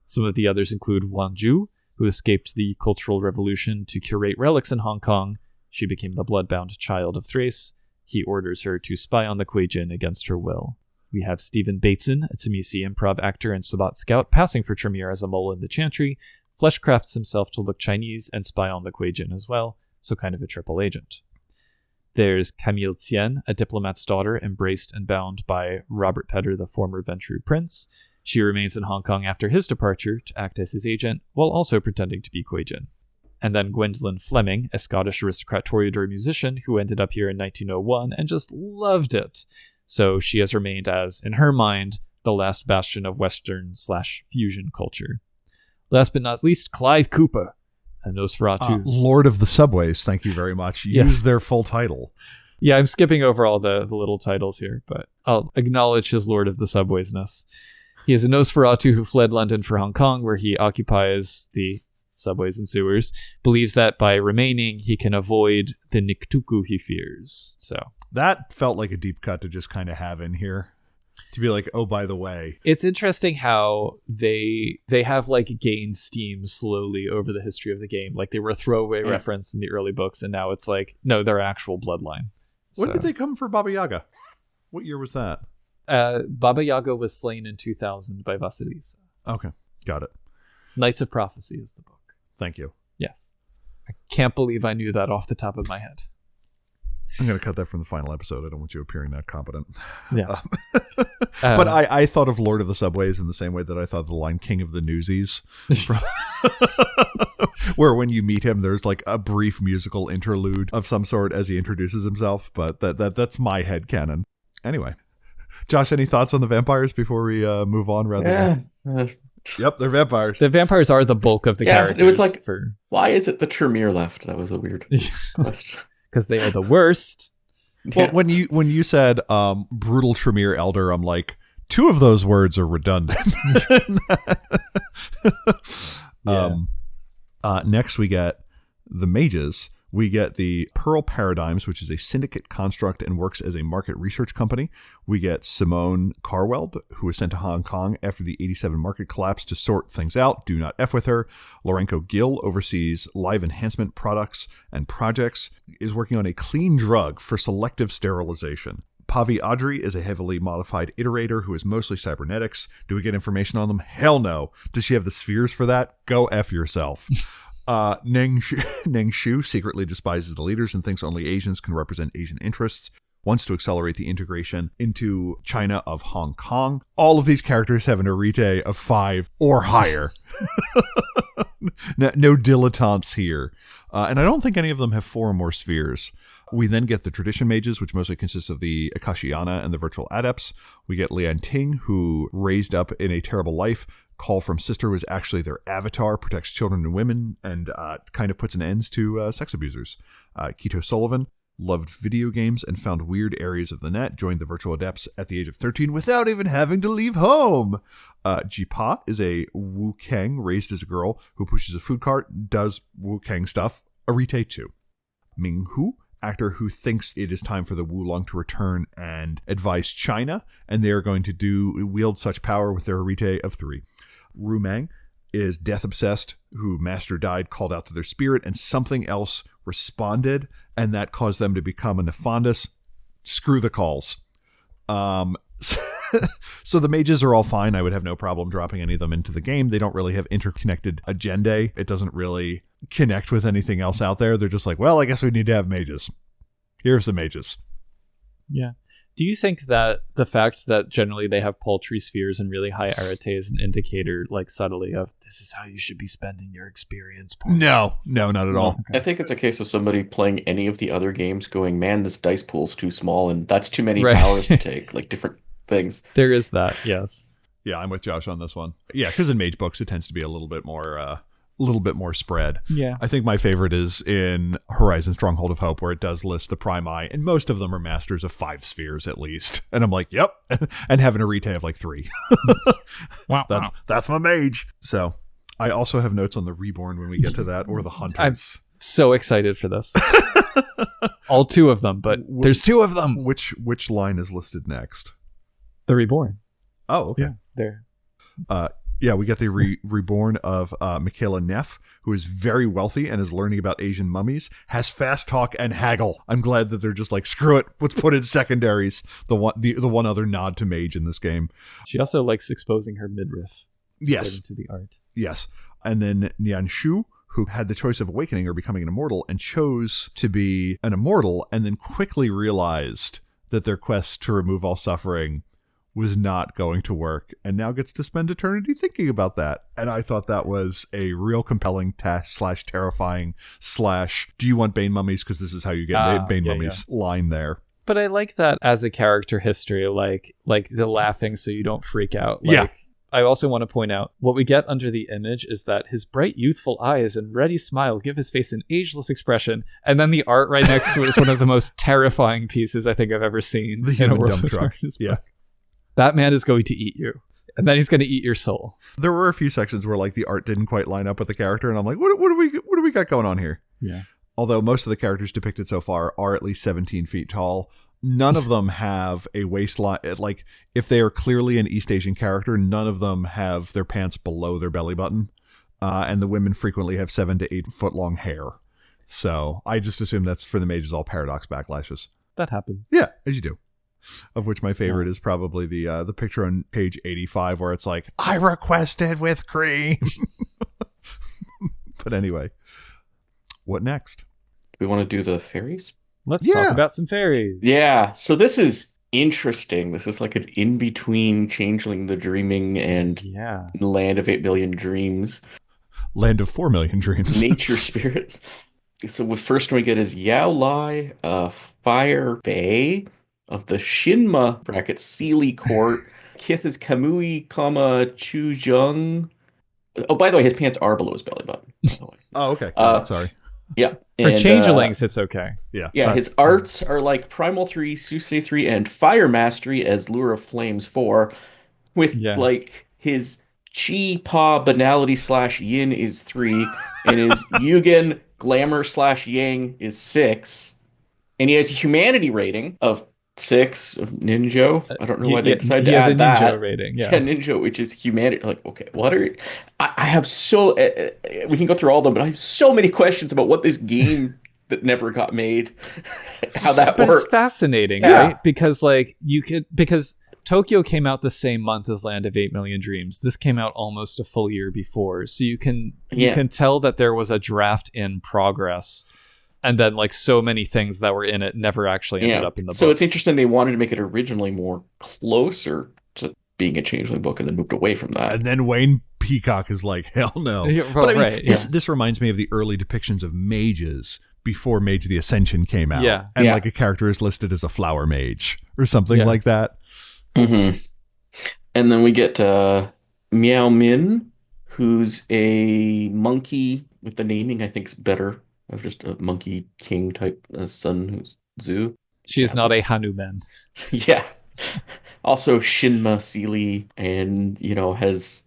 Some of the others include Wang Ju, who escaped the Cultural Revolution to curate relics in Hong Kong. She became the bloodbound child of Thrace. He orders her to spy on the Kuei-jin against her will. We have Stephen Bateson, a Tsimisi improv actor and Sabbat scout, passing for Tremere as a mole in the Chantry, fleshcrafts himself to look Chinese and spy on the Kuei-jin as well, so kind of a triple agent. There's Camille Hsien, a diplomat's daughter, embraced and bound by Robert Pedder, the former Ventrue prince. She remains in Hong Kong after his departure to act as his agent, while also pretending to be Kuei-jin. And then Gwendolyn Fleming, a Scottish aristocrat toreador musician who ended up here in 1901 and just loved it. So she has remained as, in her mind, the last bastion of Western/fusion culture. Last but not least, Clive Cooper, a Nosferatu. Lord of the Subways, thank you very much. Use their full title. Yeah, I'm skipping over all the little titles here, but I'll acknowledge his Lord of the Subways-ness. He is a Nosferatu who fled London for Hong Kong, where he occupies the subways and sewers, believes that by remaining, he can avoid the Niktuku he fears. So that felt like a deep cut to just kind of have in here. To be like, oh, by the way. It's interesting how they have like gained steam slowly over the history of the game. Like they were a throwaway reference in the early books, and now it's like, no, they're actual bloodline. When did they come for Baba Yaga? What year was that? Baba Yaga was slain in 2000 by Vasilisa. Okay, got it. Knights of Prophecy is the book. Thank you. Yes. I can't believe I knew that off the top of my head. I'm going to cut that from the final episode. I don't want you appearing that competent. Yeah. But I thought of Lord of the Subways in the same way that I thought of the line King of the Newsies. Where when you meet him, there's like a brief musical interlude of some sort as he introduces himself. But that's my headcanon. Anyway. Josh, any thoughts on the vampires before we move on? Yep, they're vampires. The vampires are the bulk of the characters. It was like, why is it the Tremere left? That was a weird question. Because they are the worst. Well, when you said brutal Tremere Elder, I'm like, two of those words are redundant. Next, we get the mages. We get the Pearl Paradigms, which is a syndicate construct and works as a market research company. We get Simone Carweld, who was sent to Hong Kong after the 87 market collapse to sort things out. Do not F with her. Lorenko Gill oversees live enhancement products and projects, is working on a clean drug for selective sterilization. Pavi Audrey is a heavily modified iterator who is mostly cybernetics. Do we get information on them? Hell no. Does she have the spheres for that? Go F yourself. Neng Shu secretly despises the leaders and thinks only Asians can represent Asian interests, wants to accelerate the integration into China of Hong Kong. All of these characters have an arete of 5 or higher. No dilettantes here. And I don't think any of them have 4 or more spheres. We then get the tradition mages, which mostly consists of the Akashiana and the virtual adepts. We get Lian Ting, who raised up in a terrible life. Call from Sister was actually their avatar, protects children and women, and kind of puts an end to sex abusers. Keto Sullivan loved video games and found weird areas of the net, joined the virtual adepts at the age of 13 without even having to leave home. Jipa is a Wu Kang, raised as a girl, who pushes a food cart, does Wu Kang stuff, arete 2. Ming Hu, actor who thinks it is time for the Wulong to return and advise China, and they are going to wield such power with their arete of 3. Ru Mang is death-obsessed, who master died, called out to their spirit, and something else responded, and that caused them to become a Nefandus. Screw the calls. So the mages are all fine. I would have no problem dropping any of them into the game. They don't really have interconnected agendae. It doesn't really connect with anything else out there. They're just like, well, I guess we need to have mages. Here's the mages. Yeah. Do you think that the fact that generally they have paltry spheres and really high arete is an indicator, like subtly, of this is how you should be spending your experience points? No, not at all. Okay. I think it's a case of somebody playing any of the other games going, man, this dice pool's too small and that's too many powers to take, like different things. There is that, yes. Yeah, I'm with Josh on this one. Yeah, because in Mage books it tends to be a little bit more spread. Yeah. I think my favorite is in Horizon Stronghold of Hope, where it does list the Primi, and most of them are masters of 5 spheres at least. And I'm like, yep, and have an arete of like 3. Wow, that's my mage. So I also have notes on the Reborn when we get to that, or the Hunters. I'm so excited for this. All 2 of them, but there's 2 of them. Which line is listed next? The Reborn. Oh, okay. Yeah, there. Yeah, we get the reborn of Michaela Neff, who is very wealthy and is learning about Asian mummies, has fast talk and haggle. I'm glad that they're just like, screw it, let's put in secondaries. The one other nod to Mage in this game. She also likes exposing her midriff. Yes. To the art. Yes. And then Nian Shu, who had the choice of awakening or becoming an immortal and chose to be an immortal and then quickly realized that their quest to remove all suffering was not going to work and now gets to spend eternity thinking about that. And I thought that was a real compelling task / terrifying / do you want Bane mummies because this is how you get Bane mummies line there. But I like that as a character history, like the laughing so you don't freak out. Yeah. I also want to point out, what we get under the image is that his bright, youthful eyes and ready smile give his face an ageless expression. And then the art right next to it is one of the most terrifying pieces I think I've ever seen. The human dump truck. Yeah. That man is going to eat you. And then he's going to eat your soul. There were a few sections where like the art didn't quite line up with the character. And I'm like, what do we got going on here? Yeah. Although most of the characters depicted so far are at least 17 feet tall. None of them have a waistline. Like, if they are clearly an East Asian character, none of them have their pants below their belly button. And the women frequently have 7 to 8 foot long hair. So I just assume that's for the mages all paradox backlashes. That happens. Yeah, as you do. Of which my favorite is probably the picture on page 85 where it's like, I requested with cream. But anyway, what next? Do we want to do the fairies? Let's talk about some fairies. Yeah, so this is interesting. This is like an in-between Changeling the Dreaming and Land of 8 Million Dreams. Land of 4 million dreams. Nature spirits. So the first one we get is Yao Lai, Fire Bay of the Shinma bracket Sealy Court. Kith is Kamui, Chu Jung. Oh, by the way, his pants are below his belly button. By the way. Oh, okay. Sorry. Yeah. For changelings, it's okay. Yeah. Yeah, his arts are like Primal 3, Susei 3, and Fire Mastery as Lure of Flames 4, with like his Chi Pa Banality / Yin is 3, and his Yugen Glamour / Yang is 6. And he has a humanity rating of 6 of Ninja. I don't know why they decided to add that. He has a Ninja rating, yeah, Ninja, which is humanity. Like, okay, what are... I have so... we can go through all of them, but I have so many questions about what this game that never got made, how that works. But it's fascinating, right? Because, like, because Tokyo came out the same month as Land of 8 Million Dreams. This came out almost a full year before. So you can tell that there was a draft in progress. And then, like, so many things that were in it never actually ended up in the book. So it's interesting they wanted to make it originally more closer to being a Changeling book and then moved away from that. And then Wayne Peacock is like, hell no. But I mean, this reminds me of the early depictions of mages before Mage the Ascension came out. Yeah. And like a character is listed as a flower mage or something like that. Mm-hmm. And then we get Miao Min, who's a monkey with the naming I think is better. Of just a monkey king type son who's Zoo. She is not a Hanuman. Yeah. Also Shinma Sealy and, has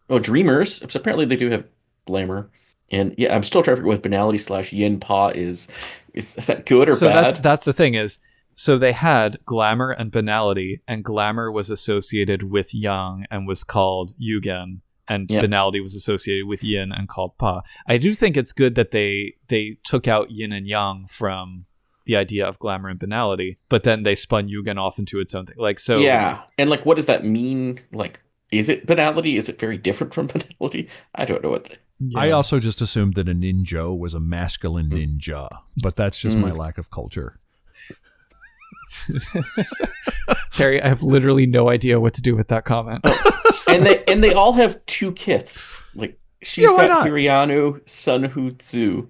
Dreamers. Apparently they do have glamour. And yeah, I'm still trying to figure out what banality / Yin Pa is. Is that good or bad? So that's the thing is, so they had glamour and banality, and glamour was associated with Yang and was called Yugen. And banality was associated with Yin and called Pa. I do think it's good that they took out Yin and Yang from the idea of glamour and banality, but then they spun Yugen off into its own thing. Like, so yeah, and like, what does that mean? Like, is it banality? Is it very different from banality? I don't know what. I also just assumed that a ninja was a masculine ninja, but that's just my lack of culture. Terry, I have literally no idea what to do with that comment. and they all have 2 kiths. Like, she's got Hirianu, Sunhu Tzu.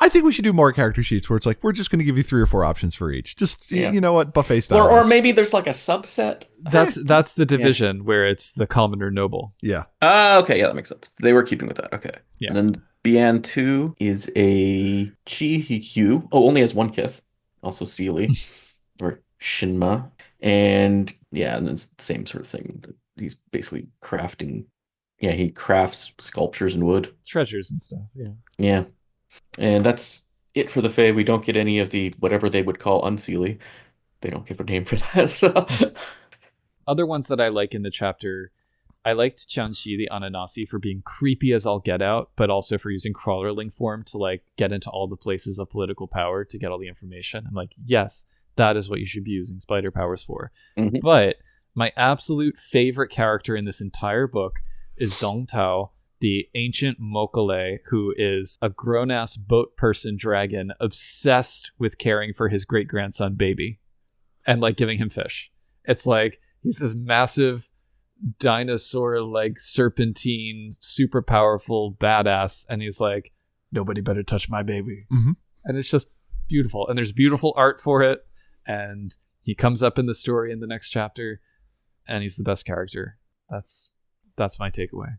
I think we should do more character sheets where it's like, we're just going to give you 3 or 4 options for each. Just, you know what, buffet style. Or maybe there's like a subset. That's the division where it's the common or noble. Yeah. Okay, yeah, that makes sense. They were keeping with that. Okay. Yeah. And then Bian 2 is a Chi Hikyu. Oh, only has 1 kith. Also Sealy. Or Shinma. And then it's the same sort of thing. He's basically crafting. Yeah, he crafts sculptures in wood. Treasures and stuff, Yeah. And that's it for the Fae. We don't get any of the whatever they would call unseelie. They don't give a name for that. So. Other ones that I like in the chapter, I liked Qianxi the Ananasi for being creepy as all get out, but also for using crawlerling form to like get into all the places of political power to get all the information. I'm like, yes, that is what you should be using spider powers for. Mhm. But my absolute favorite character in this entire book is Dong Tao, the ancient Mokale, who is a grown-ass boat person dragon obsessed with caring for his great-grandson baby and like giving him fish. It's like he's this massive dinosaur like serpentine super powerful badass, and he's like, nobody better touch my baby. Mm-hmm. And it's just beautiful, and there's beautiful art for it, and he comes up in the story in the next chapter, and he's the best character. That's my takeaway.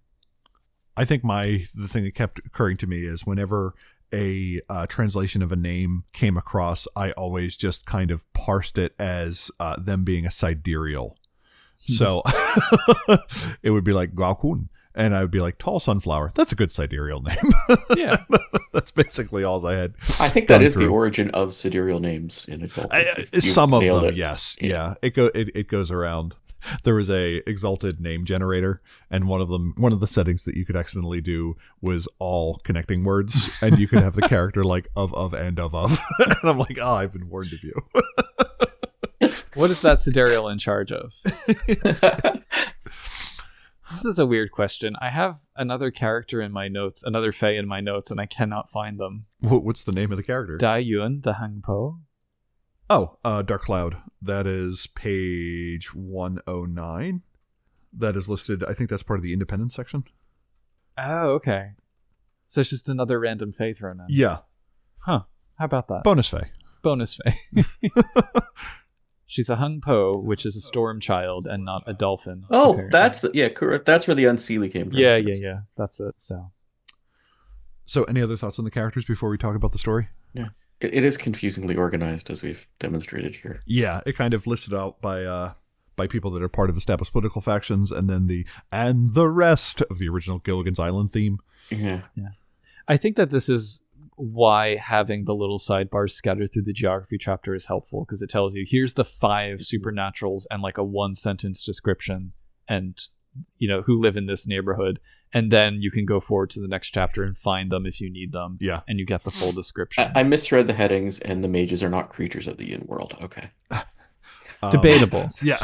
I think the thing that kept occurring to me is whenever a translation of a name came across, I always just kind of parsed it as them being a sidereal. So it would be like Guaokun, and I would be like tall sunflower. That's a good sidereal name. Yeah. That's basically all I had. I think that is the origin of sidereal names in Exalted. Some of them, it. yes. Yeah. It goes around. There was a Exalted name generator, and one of the settings that you could accidentally do was all connecting words, and you could have the character like of, and of. And I'm like, oh, I've been warned of you. What is that sidereal in charge of? This is a weird question. I have another character in my notes, another Fae in my notes, and I cannot find them. What's the name of the character? Dai Yun, the Hangpo. Oh, Dark Cloud. That is page 109. That is listed. I think that's part of the independent section. Oh, okay. So it's just another random Fae thrown in. Yeah. Huh. How about that? Bonus Fae. Bonus Fae. She's a Hangpo, which is a storm child and not a dolphin. Oh, apparently. correct. That's where the Unseelie came from. Yeah. That's it. So any other thoughts on the characters before we talk about the story? Yeah. It is confusingly organized, as we've demonstrated here. Yeah, it kind of listed out by people that are part of established political factions, and then the rest of the original Gilligan's Island theme. Yeah. I think that this is why having the little sidebars scattered through the geography chapter is helpful, because it tells you here's the 5 supernaturals and like a 1-sentence description, and who live in this neighborhood. And then you can go forward to the next chapter and find them if you need them. Yeah. And you get the full description. I misread the headings, and the mages are not creatures of the Yin world. Okay. Debatable. Yeah.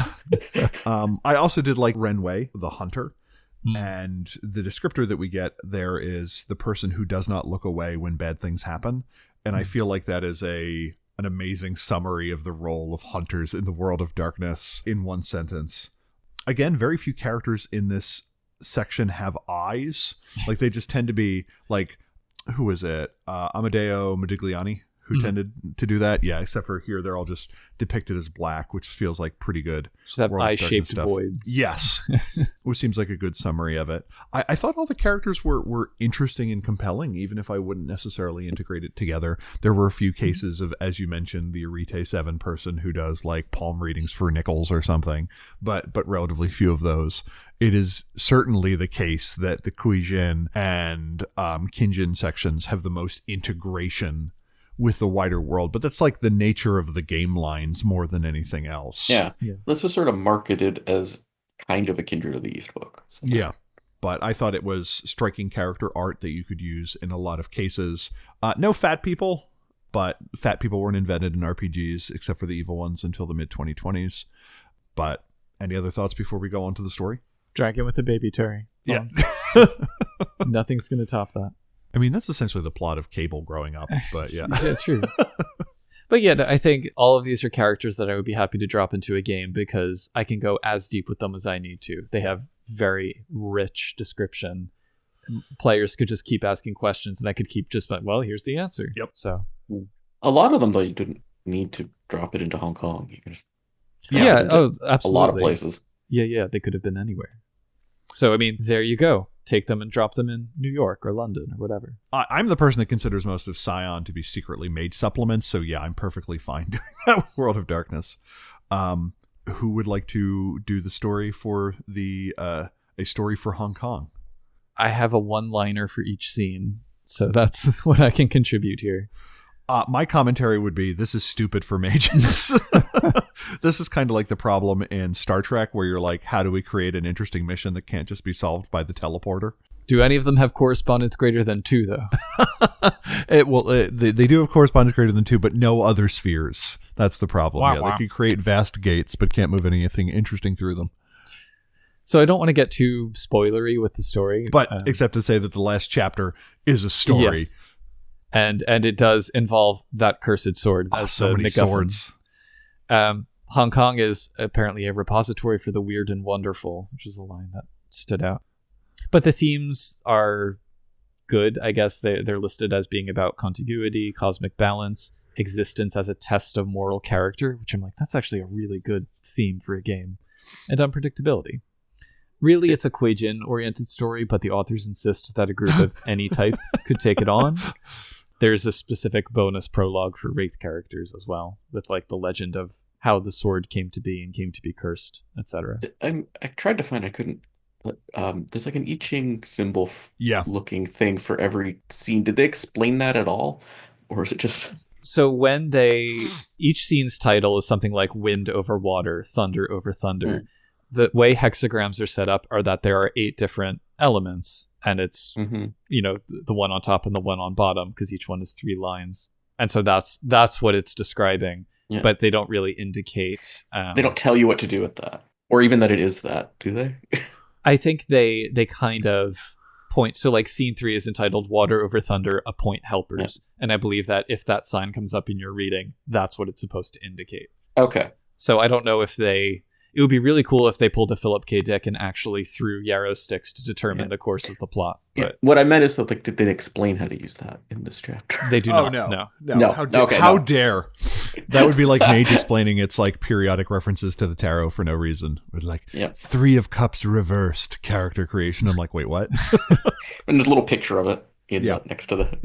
I also did like Renwei, the hunter. And the descriptor that we get there is the person who does not look away when bad things happen. And I feel like that is an amazing summary of the role of hunters in the world of darkness in one sentence. Again, very few characters in this section have eyes. Like they just tend to be like, who is it? Amadeo Modigliani, who tended to do that. Yeah, except for here, they're all just depicted as black, which feels like pretty good. Just have eye-shaped voids. Yes. Which seems like a good summary of it. I thought all the characters were interesting and compelling, even if I wouldn't necessarily integrate it together. There were a few cases of, as you mentioned, the Arete 7 person who does like palm readings for nickels or something, but relatively few of those. It is certainly the case that the Kuijin and Kinjin sections have the most integration with the wider world, but that's like the nature of the game lines more than anything else. Yeah. This was sort of marketed as kind of a Kindred of the East book. So. Yeah. But I thought it was striking character art that you could use in a lot of cases. No fat people, but fat people weren't invented in RPGs except for the evil ones until the mid-2020s. But any other thoughts before we go on to the story? Dragon with a baby Terry. Yeah. Nothing's going to top that. I mean, that's essentially the plot of Cable growing up, but yeah. Yeah, true. But yeah, I think all of these are characters that I would be happy to drop into a game because I can go as deep with them as I need to. They have very rich description. Players could just keep asking questions and I could keep just like, well, here's the answer. Yep. So a lot of them, though, you didn't need to drop it into Hong Kong. You can just absolutely. A lot of places. Yeah, they could have been anywhere. So, I mean, there you go. Take them and drop them in New York or London or whatever. I'm the person that considers most of Scion to be secretly Mage supplements, so yeah, I'm perfectly fine doing that with World of Darkness. Who would like to do the story for a story for Hong Kong? I have a one-liner for each scene, so that's what I can contribute here. My commentary would be, this is stupid for mages. This is kind of like the problem in Star Trek where you're like, how do we create an interesting mission that can't just be solved by the teleporter? Do any of them have correspondence greater than 2, though? They do have correspondence greater than 2, but no other spheres. That's the problem. Wow, yeah, wow. They can create vast gates, but can't move anything interesting through them. So I don't want to get too spoilery with the story. But except to say that the last chapter is a story. Yes. And it does involve that cursed sword. Oh, as so the many MacGuffin. swords. Hong Kong is apparently a repository for the weird and wonderful, which is a line that stood out. But the themes are good, I guess. They're listed as being about contiguity, cosmic balance, existence as a test of moral character, which I'm like, that's actually a really good theme for a game, and unpredictability. Really, it's a Quajin-oriented story, but the authors insist that a group of any type could take it on. There's a specific bonus prologue for Wraith characters as well, with like the legend of how the sword came to be and came to be cursed, etc. I tried to find, I couldn't. But, there's like an I Ching symbol looking thing for every scene. Did they explain that at all? Or is it just... So when each scene's title is something like wind over water, thunder over thunder. The way hexagrams are set up are that there are 8 different elements, and it's, the one on top and the one on bottom, because each one is 3 lines. And so that's what it's describing, but they don't really indicate... they don't tell you what to do with that, or even that it is that, do they? I think they kind of point. So like scene 3 is entitled Water Over Thunder, Appoint Helpers. And I believe that if that sign comes up in your reading, that's what it's supposed to indicate. Okay. So I don't know if it would be really cool if they pulled a Philip K. Dick and actually threw yarrow sticks to determine the course of the plot. But what I meant is that, like, did they explain how to use that in this chapter? They do not. No. How dare? That would be like Mage explaining its like periodic references to the tarot for no reason. With like 3 of Cups reversed character creation. I'm like, wait, what? And there's a little picture of it next to the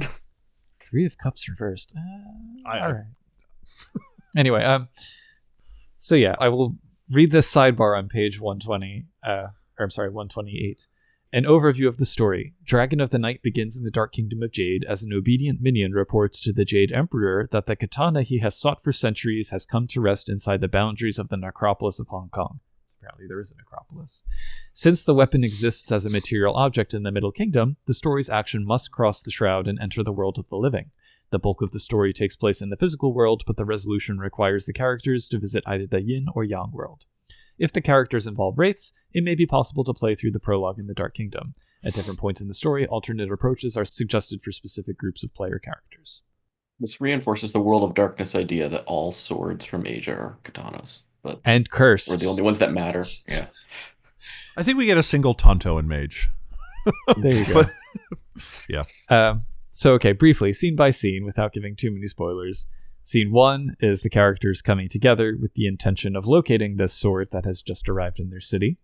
3 of Cups reversed. All right. Anyway, so yeah, I will read this sidebar on page 128. An overview of the story. Dragon of the Night begins in the Dark Kingdom of Jade as an obedient minion reports to the Jade Emperor that the katana he has sought for centuries has come to rest inside the boundaries of the necropolis of Hong Kong. Apparently there is a necropolis. Since the weapon exists as a material object in the Middle Kingdom, the story's action must cross the shroud and enter the world of the living. The bulk of the story takes place in the physical world, but the resolution requires the characters to visit either the Yin or Yang world. If the characters involve wraiths, it may be possible to play through the prologue in the Dark Kingdom. At different points in the story, alternate approaches are suggested for specific groups of player characters. This reinforces the World of Darkness idea that all swords from Asia are katanas. And cursed. We're the only ones that matter. Yeah. I think we get a single Tonto in Mage. There you go. Yeah. So, okay, briefly, scene by scene, without giving too many spoilers. Scene 1 is the characters coming together with the intention of locating this sword that has just arrived in their city.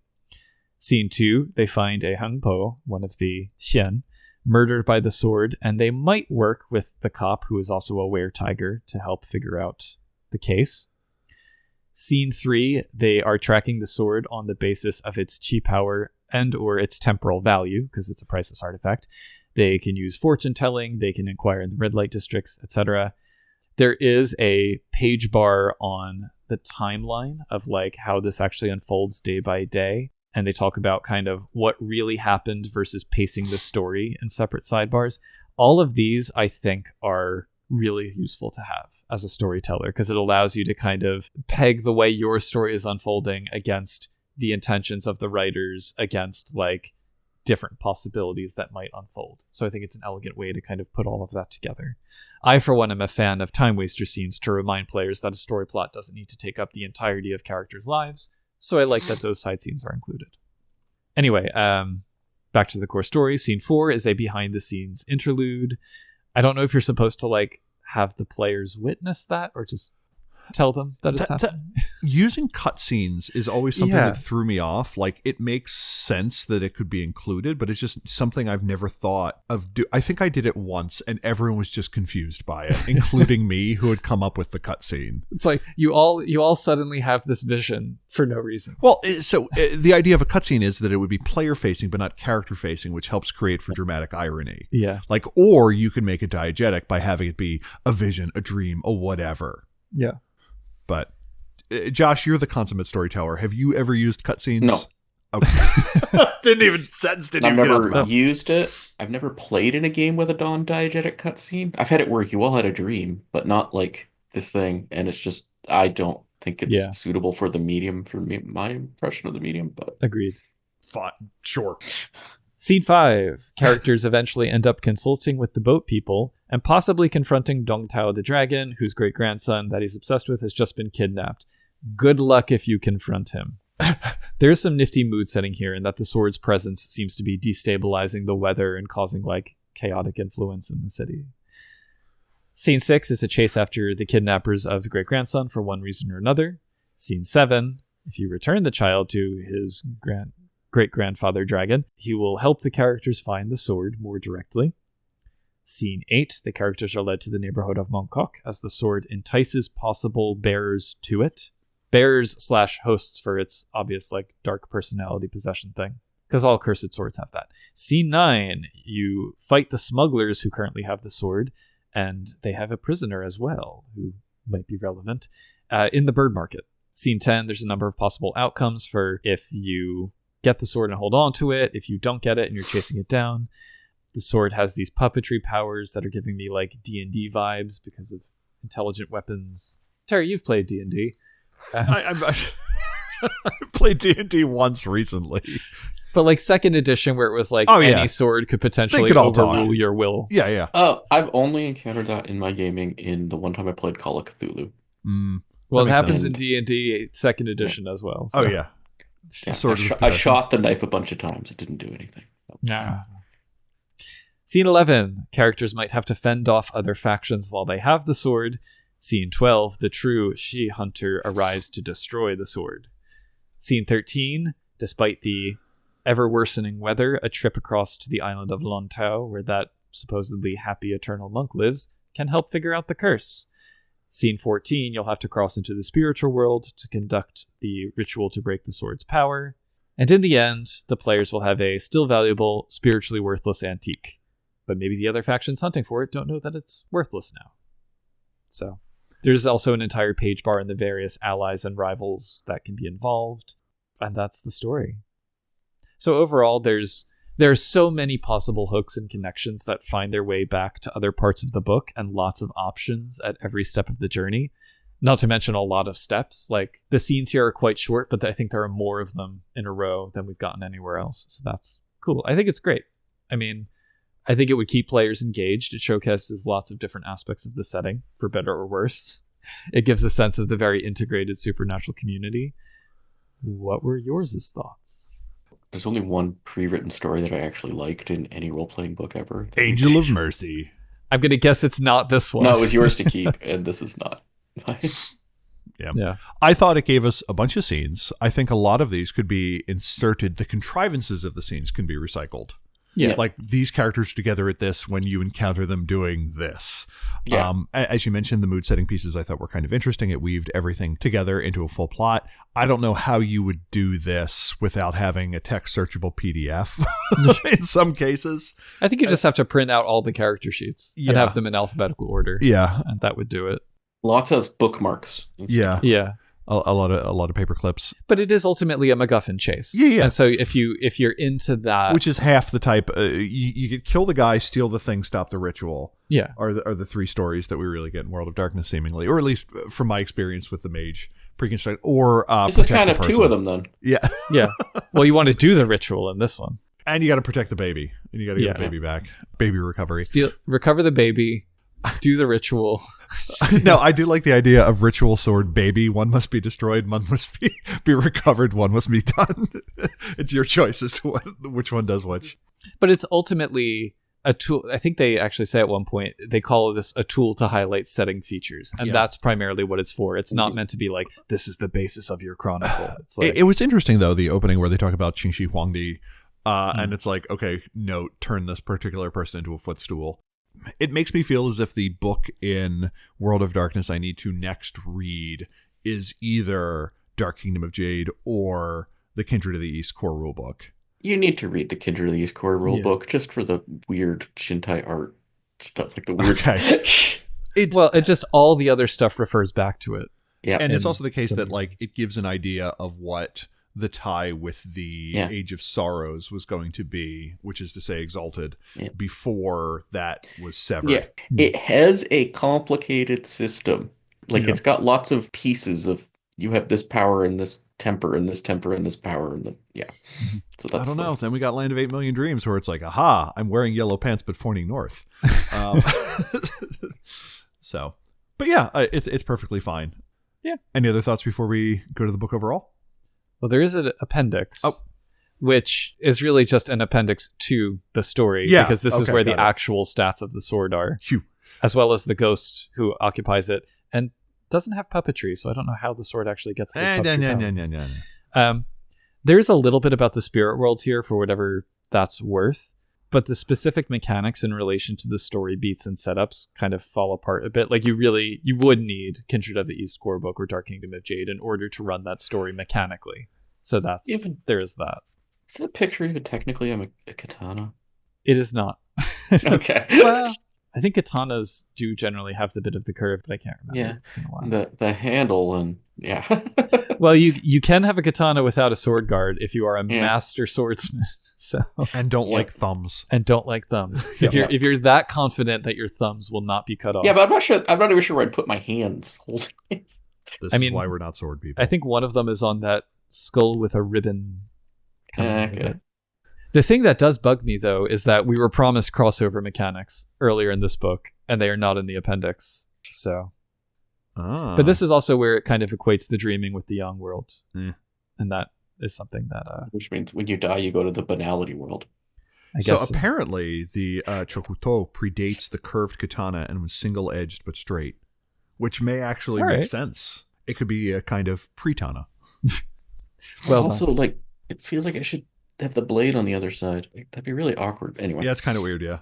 Scene 2, they find a Hung Po, one of the hsien, murdered by the sword, and they might work with the cop, who is also a were-tiger, to help figure out the case. Scene 3, they are tracking the sword on the basis of its chi power and or its temporal value, because it's a priceless artifact. They can use fortune telling, they can inquire in the red light districts, etc. There is a page bar on the timeline of like how this actually unfolds day by day, and they talk about kind of what really happened versus pacing the story in separate sidebars. All of these, I think, are really useful to have as a storyteller, because it allows you to kind of peg the way your story is unfolding against the intentions of the writers, against like different possibilities that might unfold. So I think it's an elegant way to kind of put all of that together. I, for one, am a fan of time waster scenes to remind players that a story plot doesn't need to take up the entirety of characters' lives, so I like that those side scenes are included. Anyway, back to the core story. Scene 4 is a behind-the-scenes interlude. I don't know if you're supposed to like have the players witness that or just tell them that it's happening. Using cutscenes is always something that threw me off. Like, it makes sense that it could be included, but it's just something I've never thought of. I think I did it once, and everyone was just confused by it, including me, who had come up with the cutscene. It's like you all suddenly have this vision for no reason. Well, so the idea of a cutscene is that it would be player-facing, but not character-facing, which helps create for dramatic irony. Yeah. Like, or you can make it diegetic by having it be a vision, a dream, a whatever. Yeah. But Josh, you're the consummate storyteller. Have you ever used cutscenes? No. Okay. Didn't even I've never used it. I've never played in a game with a non-diegetic cutscene. I've had it where you all had a dream, but not like this thing. And it's just, I don't think it's suitable for the medium, for me, my impression of the medium. But agreed. Fine. Sure. Scene 5. Characters eventually end up consulting with the boat people and possibly confronting Dong Tao the dragon, whose great-grandson that he's obsessed with has just been kidnapped. Good luck if you confront him. There's some nifty mood setting here in that the sword's presence seems to be destabilizing the weather and causing like chaotic influence in the city. Scene 6 is a chase after the kidnappers of the great-grandson for one reason or another. Scene 7, if you return the child to his great-grandfather dragon, he will help the characters find the sword more directly. Scene 8, the characters are led to the neighborhood of Mongkok as the sword entices possible bearers to it. Bearers/hosts for its obvious like dark personality possession thing, because all cursed swords have that. Scene 9, you fight the smugglers who currently have the sword, and they have a prisoner as well who might be relevant in the bird market. Scene 10, there's a number of possible outcomes for if you get the sword and hold on to it, if you don't get it and you're chasing it down. The sword has these puppetry powers that are giving me like D&D vibes because of intelligent weapons. Terry, you've played D&D. I've played D&D once recently. But like 2nd edition where it was like any sword could potentially overrule your will. Yeah. I've only encountered that in my gaming in the one time I played Call of Cthulhu. Well, it happens in D&D 2nd edition as well. So. Oh, yeah. I shot the knife a bunch of times. It didn't do anything. Nah. Scene 11. Characters might have to fend off other factions while they have the sword. Scene 12. The true she-hunter arrives to destroy the sword. Scene 13. Despite the ever-worsening weather, a trip across to the island of Lon Tao, where that supposedly happy eternal monk lives, can help figure out the curse. Scene 14, you'll have to cross into the spiritual world to conduct the ritual to break the sword's power. And in the end, the players will have a still valuable, spiritually worthless antique. But maybe the other factions hunting for it don't know that it's worthless now. So, there's also an entire page bar in the various allies and rivals that can be involved. And that's the story. So overall, there are so many possible hooks and connections that find their way back to other parts of the book and lots of options at every step of the journey. Not to mention a lot of steps. Like, the scenes here are quite short, but I think there are more of them in a row than we've gotten anywhere else. So that's cool. I think it's great. I mean, I think it would keep players engaged. It showcases lots of different aspects of the setting, for better or worse. It gives a sense of the very integrated supernatural community. What were yours' thoughts? There's only one pre-written story that I actually liked in any role-playing book ever. Angel of Mercy. I'm going to guess it's not this one. No, it was yours to keep, and this is not mine. Yeah. I thought it gave us a bunch of scenes. I think a lot of these could be inserted. The contrivances of the scenes can be recycled. Yeah. Like these characters together at this when you encounter them doing this. Yeah. As you mentioned, the mood setting pieces I thought were kind of interesting. It weaved everything together into a full plot. I don't know how you would do this without having a text searchable PDF in some cases. I think you just have to print out all the character sheets and have them in alphabetical order. Yeah. And that would do it. Lots of bookmarks. Yeah. Yeah. A lot of paper clips, but it is ultimately a MacGuffin chase. Yeah. And so if you're into that, which is half the type, you could kill the guy, steal the thing, stop the ritual. Yeah, are the three stories that we really get in World of Darkness, seemingly, or at least from my experience with the Mage pre-construct. Or this is kind of two of them, then. Yeah, yeah. Well, you want to do the ritual in this one, and you got to protect the baby, and you got to get the baby back, baby recovery, recover the baby. Do the ritual. No, I do like the idea of ritual sword baby. One must be destroyed, one must be recovered, one must be done. It's your choice as to which one does which. But it's ultimately a tool. I think they actually say at one point they call this a tool to highlight setting features, and that's primarily what it's for. It's not meant to be like, this is the basis of your chronicle. It's like, it was interesting though, the opening where they talk about Qingxi Huangdi, and it's like, okay, note, turn this particular person into a footstool. It makes me feel as if the book in World of Darkness I need to next read is either Dark Kingdom of Jade or the Kindred of the East core rulebook. You need to read the Kindred of the East core rulebook just for the weird Shintai art stuff, like the weird. Okay. It just all the other stuff refers back to it. Yeah, and it's also the case that like it gives an idea of what the tie with the Age of Sorrows was going to be, which is to say Exalted, before that was severed. Yeah, it has a complicated system. Like it's got lots of pieces of, you have this power and this temper and this temper and this power and the So that's I don't know. Then we got Land of 8 Million Dreams, where it's like, aha, I'm wearing yellow pants but pointing north. So, but yeah, it's perfectly fine. Yeah. Any other thoughts before we go to the book overall? Well, there is an appendix, which is really just an appendix to the story, because this is where the actual stats of the sword are, as well as the ghost who occupies it, and doesn't have puppetry, so I don't know how the sword actually gets the There's a little bit about the spirit worlds here for whatever that's worth, but the specific mechanics in relation to the story beats and setups kind of fall apart a bit. Like you would need Kindred of the East core book or Dark Kingdom of Jade in order to run that story mechanically. So there is that. Is that picture even technically a katana? It is not. Okay. Well, I think katanas do generally have the bit of the curve, but I can't remember. Yeah, it's been a while. The handle and Well, you can have a katana without a sword guard if you are a master swordsman. So and don't like thumbs. If you're that confident that your thumbs will not be cut off. Yeah, but I'm not sure. I'm not even sure where I'd put my hands holding it. This is why we're not sword people. I think one of them is on that skull with a ribbon. Okay. The thing that does bug me, though, is that we were promised crossover mechanics earlier in this book, and they are not in the appendix. So, but this is also where it kind of equates the dreaming with the young world, and that is something that which means when you die, you go to the banality world. I guess so. Apparently, the Chokuto predates the curved katana and was single-edged but straight, which may actually make sense. It could be a kind of pretana. Well, also, like, it feels like I should have the blade on the other side. Like, that'd be really awkward. Anyway. Yeah, it's kind of weird, yeah.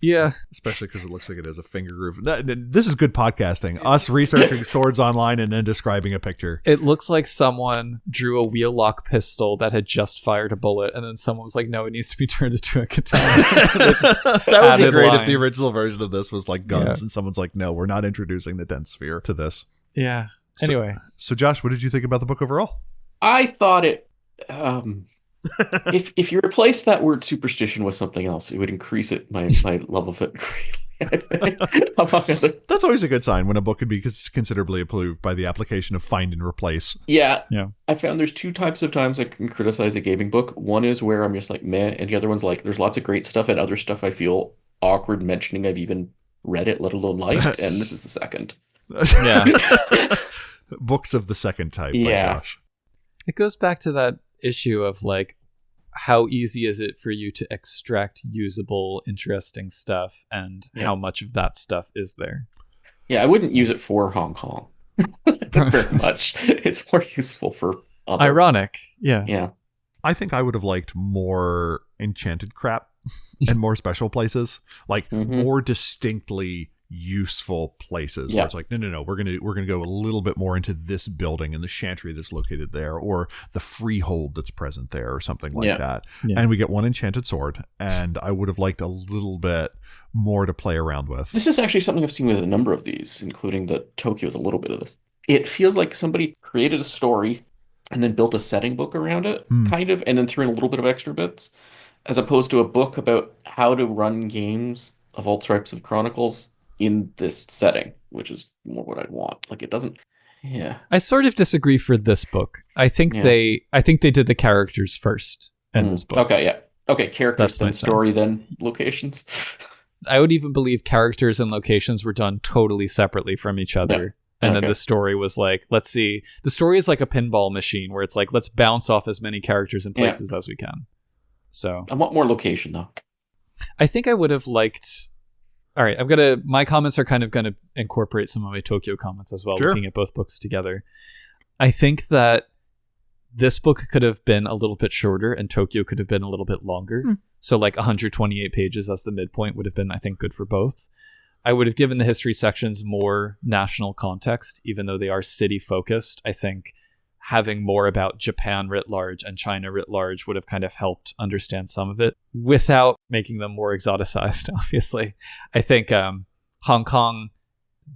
Yeah. Especially because it looks like it has a finger groove. This is good podcasting. Us researching swords online and then describing a picture. It looks like someone drew a wheel lock pistol that had just fired a bullet, and then someone was like, no, it needs to be turned into a katana. That would be great if the original version of this was like guns, and someone's like, no, we're not introducing the dense sphere to this. Yeah. Anyway. So Josh, what did you think about the book overall? I thought it... if you replace that word superstition with something else, it would increase my love of it greatly. That's always a good sign when a book can be considerably improved by the application of find and replace. Yeah. I found there's two types of times I can criticize a gaming book. One is where I'm just like meh, and the other one's like there's lots of great stuff and other stuff I feel awkward mentioning I've even read it, let alone liked, and this is the second. Yeah. Books of the second type by Josh. It goes back to that issue of like how easy is it for you to extract usable, interesting stuff, and how much of that stuff is there. I wouldn't use it for Hong Kong very much. It's more useful for other... Ironic. Yeah I think I would have liked more enchanted crap and more special places, like more distinctly useful places where it's like no, we're gonna go a little bit more into this building and the chantry that's located there, or the freehold that's present there, or something like that. And we get one enchanted sword, and I would have liked a little bit more to play around with. This is actually something I've seen with a number of these, including the Tokyo's a little bit of this. It feels like somebody created a story and then built a setting book around it, kind of, and then threw in a little bit of extra bits, as opposed to a book about how to run games of all types of chronicles in this setting, which is more what I'd want. Like, it doesn't... I sort of disagree for this book. I think they did the characters first in this book. Okay, characters, then story, then locations. I would even believe characters and locations were done totally separately from each other. And then the story was like, let's see. The story is like a pinball machine where it's like, let's bounce off as many characters and places as we can. So I want more location, though. I think I would have liked... All right, my comments are kind of going to incorporate some of my Tokyo comments as well, Sure. looking at both books together. I think that this book could have been a little bit shorter and Tokyo could have been a little bit longer. So like 128 pages as the midpoint would have been, I think, good for both. I would have given the history sections more national context, even though they are city focused. I think having more about Japan writ large and China writ large would have kind of helped understand some of it without making them more exoticized, obviously. I think Hong Kong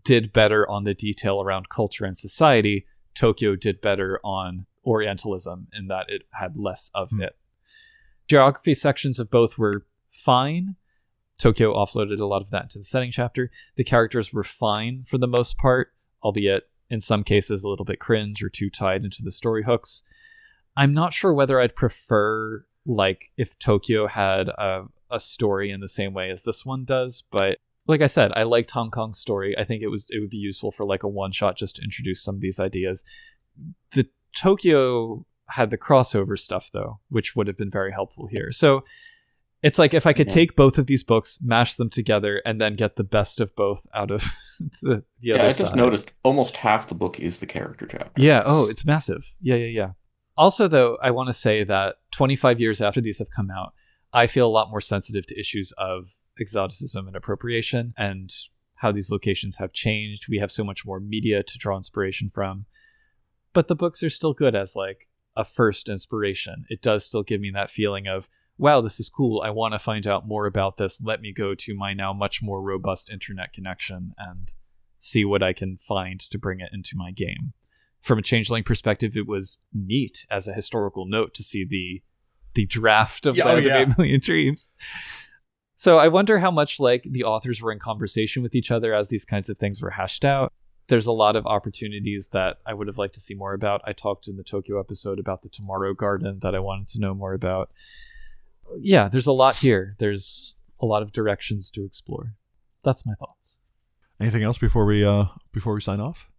did better on the detail around culture and society. Tokyo did better on Orientalism in that it had less of it. Geography sections of both were fine. Tokyo offloaded a lot of that into the setting chapter. The characters were fine for the most part, albeit in some cases a little bit cringe or too tied into the story hooks. I'm not sure whether I'd prefer like if Tokyo had a story in the same way as this one does, but like I said, I liked Hong Kong's story. I think it would be useful for like a one shot just to introduce some of these ideas. The Tokyo had the crossover stuff though, which would have been very helpful here. So it's like if I could take both of these books, mash them together, and then get the best of both out of the other side. I just noticed almost half the book is the character chapter. Yeah. Oh, it's massive. Yeah. Also, though, I want to say that 25 years after these have come out, I feel a lot more sensitive to issues of exoticism and appropriation and how these locations have changed. We have so much more media to draw inspiration from. But the books are still good as like a first inspiration. It does still give me that feeling of, wow, this is cool. I want to find out more about this. Let me go to my now much more robust internet connection and see what I can find to bring it into my game. From a Changeling perspective, it was neat as a historical note to see the draft of Land of 8 Million Dreams. So I wonder how much like the authors were in conversation with each other as these kinds of things were hashed out. There's a lot of opportunities that I would have liked to see more about. I talked in the Tokyo episode about the Tomorrow Garden that I wanted to know more about. Yeah, there's a lot here. There's a lot of directions to explore. That's my thoughts. Anything else before we sign off?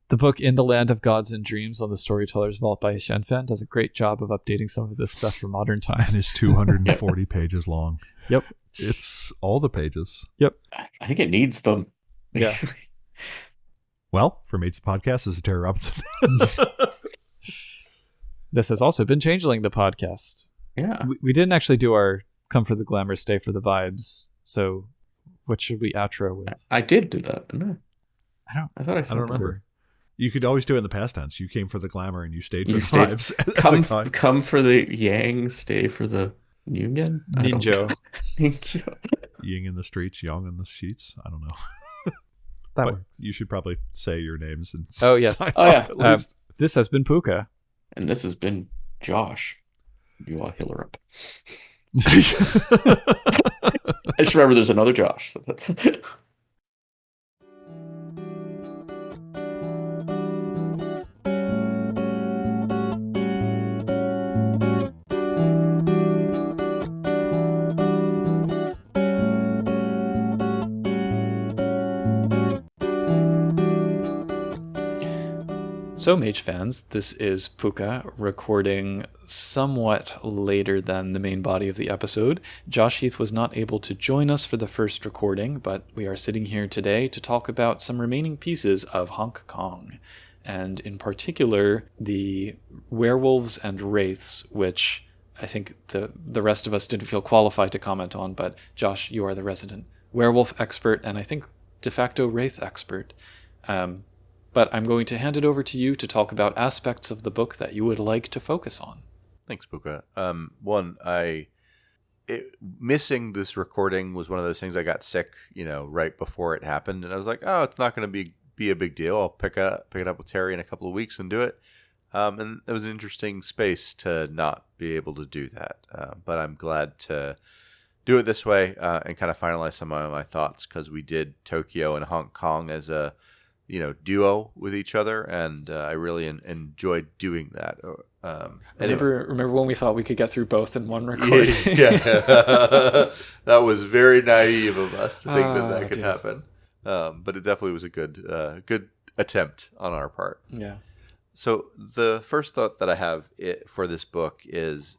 The book In the Land of Gods and Dreams on the Storyteller's Vault by hsien does a great job of updating some of this stuff for modern times. And it's 240 pages long. Yep. It's all the pages. Yep. I think it needs them. Yeah. Well, for Mates Podcast, this is Terry Robinson. This has also been Changeling the podcast. Yeah. We didn't actually do our come for the glamour, stay for the vibes. So what should we outro with? I did do that, didn't I thought I said I don't remember. You could always do it in the past tense. You came for the glamour and you stayed for the vibes. Come for the yang, stay for the Ningen? Ninjo. Ninjo. Ying in the streets, yang in the sheets. I don't know. That But works. you should probably say your names. And Oh, yes. sign Oh, off yeah. at least. This has been Pooka. And this has been Josh. You are Hiller up. I just remember there's another Josh. So that's So, Mage fans, this is Pooka recording somewhat later than the main body of the episode. Josh Heath was not able to join us for the first recording, but we are sitting here today to talk about some remaining pieces of Hong Kong, and in particular, the werewolves and wraiths, which I think the rest of us didn't feel qualified to comment on, but Josh, you are the resident werewolf expert, and I think de facto wraith expert. But I'm going to hand it over to you to talk about aspects of the book that you would like to focus on. Thanks, Pooka. Missing this recording was one of those things. I got sick, right before it happened, and I was like, oh, it's not going to be a big deal. I'll pick it up with Terry in a couple of weeks and do it. And it was an interesting space to not be able to do that. But I'm glad to do it this way and kind of finalize some of my thoughts, because we did Tokyo and Hong Kong as a duo with each other, and I really enjoyed doing that. Remember when we thought we could get through both in one recording? Yeah. That was very naive of us to think that could happen. But it definitely was a good attempt on our part. Yeah. So the first thought that I have for this book is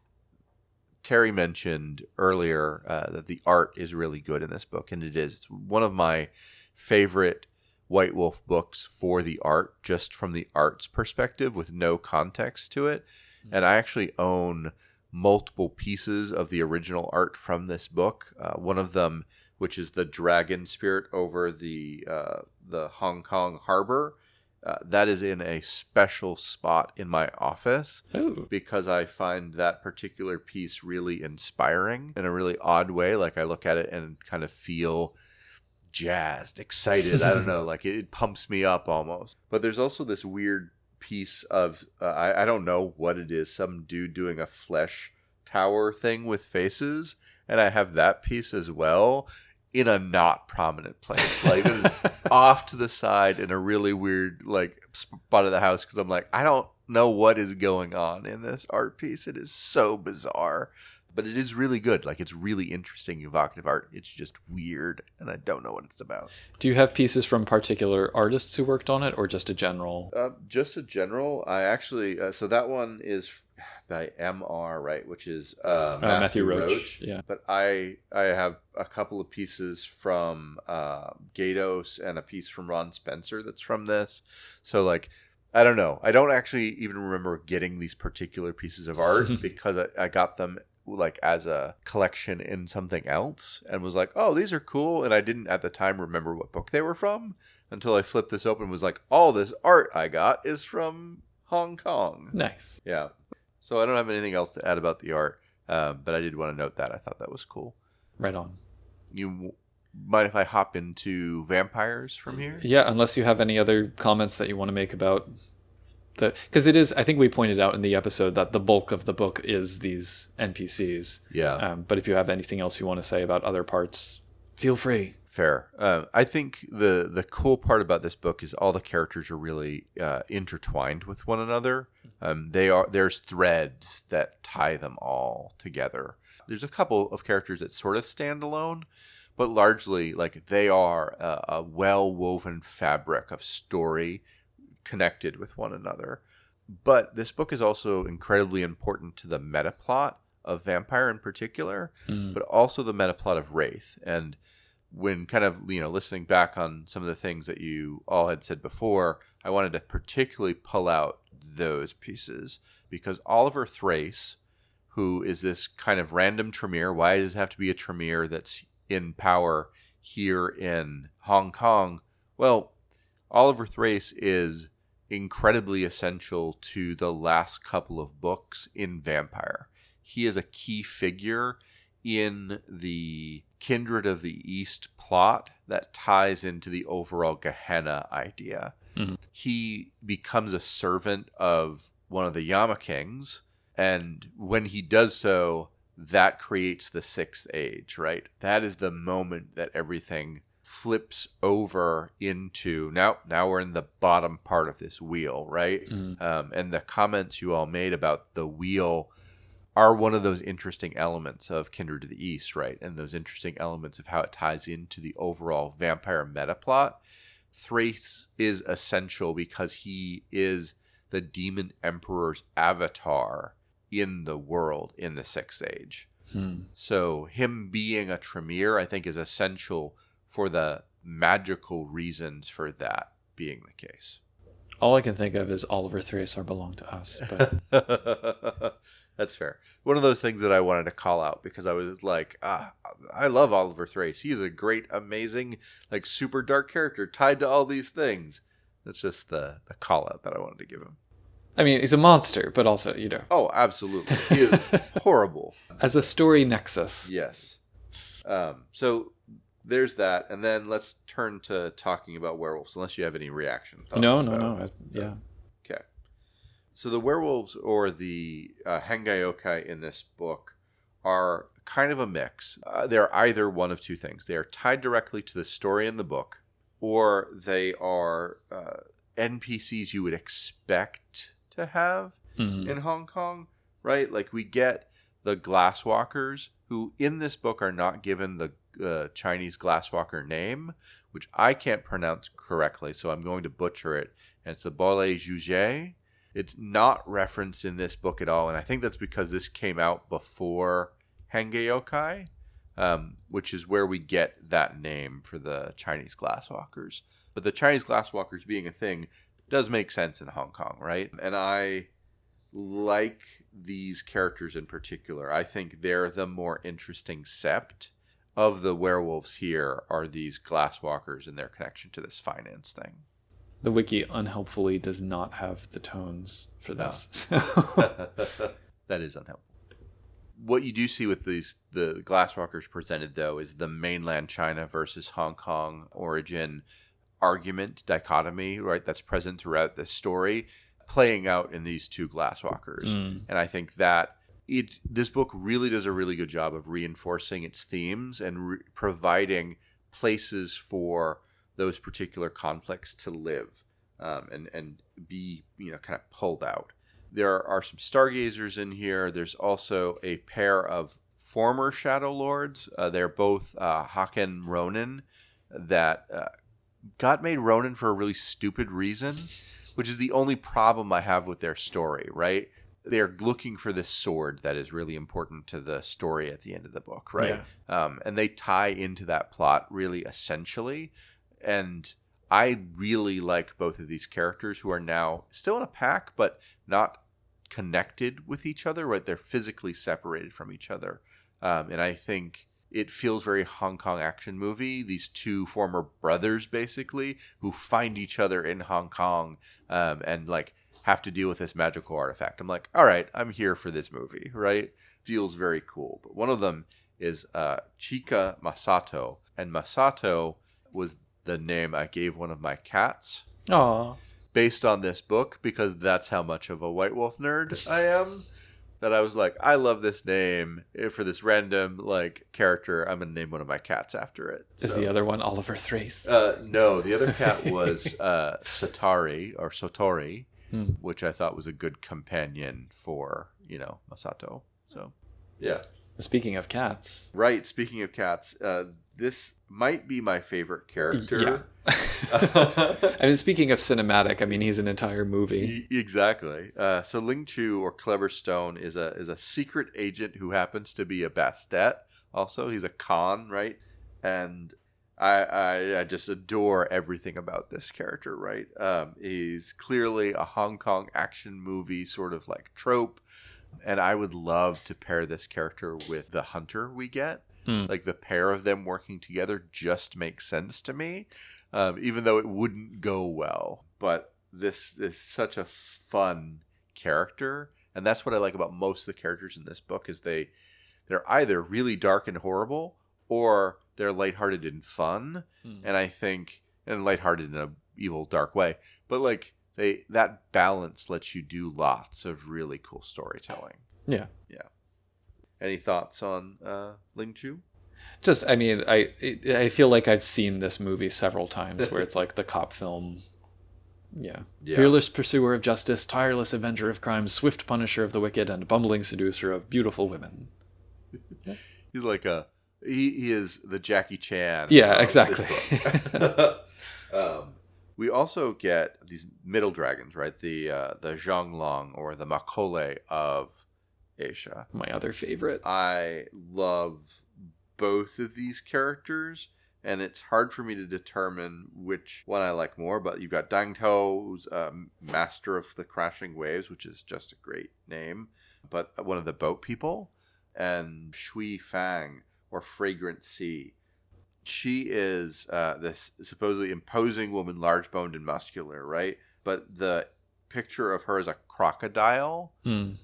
Terry mentioned earlier that the art is really good in this book, and it is. It's one of my favorite White Wolf books for the art, just from the art's perspective with no context to it. And I actually own multiple pieces of the original art from this book. One of them, which is the dragon spirit over the Hong Kong harbor, that is in a special spot in my office. Ooh. Because I find that particular piece really inspiring in a really odd way. Like I look at it and kind of feel jazzed, excited. I don't know, like it pumps me up almost. But there's also this weird piece of I don't know what it is, some dude doing a flesh tower thing with faces, and I have that piece as well in a not prominent place, like it is off to the side in a really weird like spot of the house, because I'm like, I don't know what is going on in this art piece. It is so bizarre, but it is really good. Like, it's really interesting, evocative art. It's just weird, and I don't know what it's about. Do you have pieces from particular artists who worked on it, or just a general? Just a general. I actually, so that one is by MR, right, which is Matthew Roach. Yeah. But I have a couple of pieces from Gatos and a piece from Ron Spencer that's from this. So, like, I don't know. I don't actually even remember getting these particular pieces of art because I got them like as a collection in something else and was like, oh, these are cool. And I didn't at the time remember what book they were from until I flipped this open and was like, all this art I got is from Hong Kong. Nice. Yeah. So I don't have anything else to add about the art, but I did want to note that. I thought that was cool. Right on. You mind if I hop into vampires from here? Yeah, unless you have any other comments that you want to make about because it is, I think we pointed out in the episode that the bulk of the book is these NPCs. Yeah. But if you have anything else you want to say about other parts, feel free. Fair. I think the cool part about this book is all the characters are really intertwined with one another. There's threads that tie them all together. There's a couple of characters that sort of stand alone, but largely like they are a well-woven fabric of story connected with one another. But this book is also incredibly important to the meta plot of Vampire in particular, but also the meta plot of Wraith. And when kind of, listening back on some of the things that you all had said before, I wanted to particularly pull out those pieces because Oliver Thrace, who is this kind of random Tremere, why does it have to be a Tremere that's in power here in Hong Kong? Well, Oliver Thrace is incredibly essential to the last couple of books in Vampire. He is a key figure in the Kindred of the East plot that ties into the overall Gehenna idea. Mm-hmm. He becomes a servant of one of the Yama Kings, and when he does so, that creates the Sixth Age, right? That is the moment that everything flips over into now we're in the bottom part of this wheel, right? And the comments you all made about the wheel are one of those interesting elements of Kindred of the East, right? And those interesting elements of how it ties into the overall vampire meta plot. Thrace is essential because he is the demon emperor's avatar in the world in the Sixth Age. So him being a Tremere, I think, is essential for the magical reasons for that being the case. All I can think of is Oliver Thrace belong to us. But that's fair. One of those things that I wanted to call out because I was like, I love Oliver Thrace. He is a great, amazing, like super dark character tied to all these things. That's just the call out that I wanted to give him. I mean, he's a monster, but also, Oh, absolutely. He is horrible. As a story nexus. Yes. So there's that. And then let's turn to talking about werewolves, unless you have any reaction thoughts. No. Yeah. Okay. So the werewolves or the Hengai in this book are kind of a mix. They're either one of two things. They are tied directly to the story in the book, or they are NPCs you would expect to have in Hong Kong, right? Like we get the Glasswalkers, who in this book are not given the Chinese Glasswalker name, which I can't pronounce correctly, so I'm going to butcher it. And it's the Bole Juge. It's not referenced in this book at all, and I think that's because this came out before Henge Yokai, which is where we get that name for the Chinese glasswalkers. But the Chinese glasswalkers being a thing does make sense in Hong Kong, right? And I like these characters in particular. I think they're the more interesting sept of the werewolves here are these glasswalkers and their connection to this finance thing. The wiki unhelpfully does not have the tones for this. No. That is unhelpful. What you do see with the glasswalkers presented, though, is the mainland China versus Hong Kong origin argument, dichotomy, right? That's present throughout the story, playing out in these two glasswalkers. And I think that this book really does a really good job of reinforcing its themes and providing places for those particular conflicts to live and be, kind of pulled out. There are some stargazers in here. There's also a pair of former Shadow Lords. They're both Haken Ronin that got made Ronin for a really stupid reason, which is the only problem I have with their story, right? They're looking for this sword that is really important to the story at the end of the book, right? Yeah. And they tie into that plot really essentially. And I really like both of these characters who are now still in a pack, but not connected with each other, right? They're physically separated from each other. And I think it feels very Hong Kong action movie. These two former brothers, basically, who find each other in Hong Kong and like have to deal with this magical artifact. I'm like, all right, I'm here for this movie, right? Feels very cool. But one of them is Chika Masato. And Masato was the name I gave one of my cats. Aww. Based on this book, because that's how much of a White Wolf nerd I am. That I was like, I love this name for this random character. I'm gonna name one of my cats after it. Is the other one Oliver Thrace? No, the other cat was Sotori, which I thought was a good companion for Masato. So, yeah. Speaking of cats, right? Speaking of cats, this might be my favorite character. Yeah. I mean, speaking of cinematic, I mean, he's an entire movie. Exactly. So Ling Chu, or Clever Stone, is a secret agent who happens to be a Bastet. Also, he's a con, right? And I just adore everything about this character, right? He's clearly a Hong Kong action movie sort of trope. And I would love to pair this character with the hunter we get. Like the pair of them working together just makes sense to me, even though it wouldn't go well. But this is such a fun character. And that's what I like about most of the characters in this book is they're either really dark and horrible or they're lighthearted and fun. And I think, and lighthearted in a evil, dark way. But that balance lets you do lots of really cool storytelling. Yeah. Any thoughts on Ling Chu? Just, I mean, I feel like I've seen this movie several times where it's like the cop film. Yeah. Fearless pursuer of justice, tireless avenger of crime, swift punisher of the wicked, and bumbling seducer of beautiful women. He's like he is the Jackie Chan. Yeah, exactly. We also get these middle dragons, right? The Zhonglong or the Makole of Asia. My other favorite. I love both of these characters, and it's hard for me to determine which one I like more, but you've got Dang To, who's master of the crashing waves, which is just a great name, but one of the boat people, and Shui Fang, or Fragrant Sea. She is this supposedly imposing woman, large-boned and muscular, right? But the picture of her as a crocodile, kind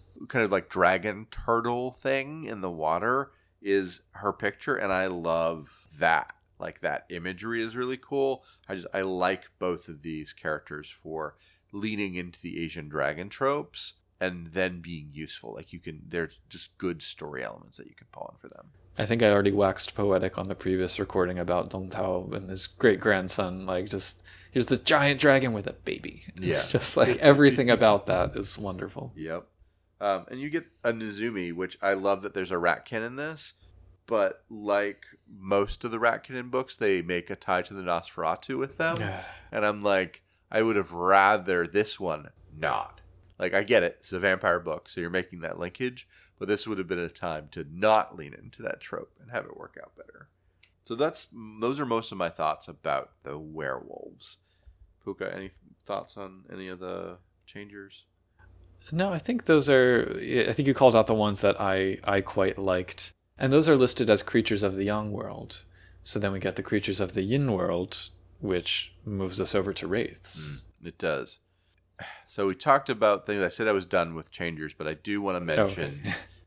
of like dragon turtle thing in the water, is her picture, and I love that. That imagery is really cool. I like both of these characters for leaning into the Asian dragon tropes and then being useful. There's just good story elements that you can pull on for them. I think I already waxed poetic on the previous recording about Dong Tao and his great grandson. Here's this giant dragon with a baby. It's just everything about that is wonderful. Yep. And you get a Nezumi, which I love that there's a Ratkin in this, but like most of the Ratkin books, they make a tie to the Nosferatu with them. And I'm like, I would have rather this one not. Like, I get it. It's a vampire book, so you're making that linkage. But this would have been a time to not lean into that trope and have it work out better. So those are most of my thoughts about the werewolves. Pooka, any thoughts on any of the changers? No, I think you called out the ones that I quite liked. And those are listed as creatures of the Yang world. So then we get the creatures of the Yin world, which moves us over to wraiths. It does. So we talked about things. I said I was done with changers, but I do want to mention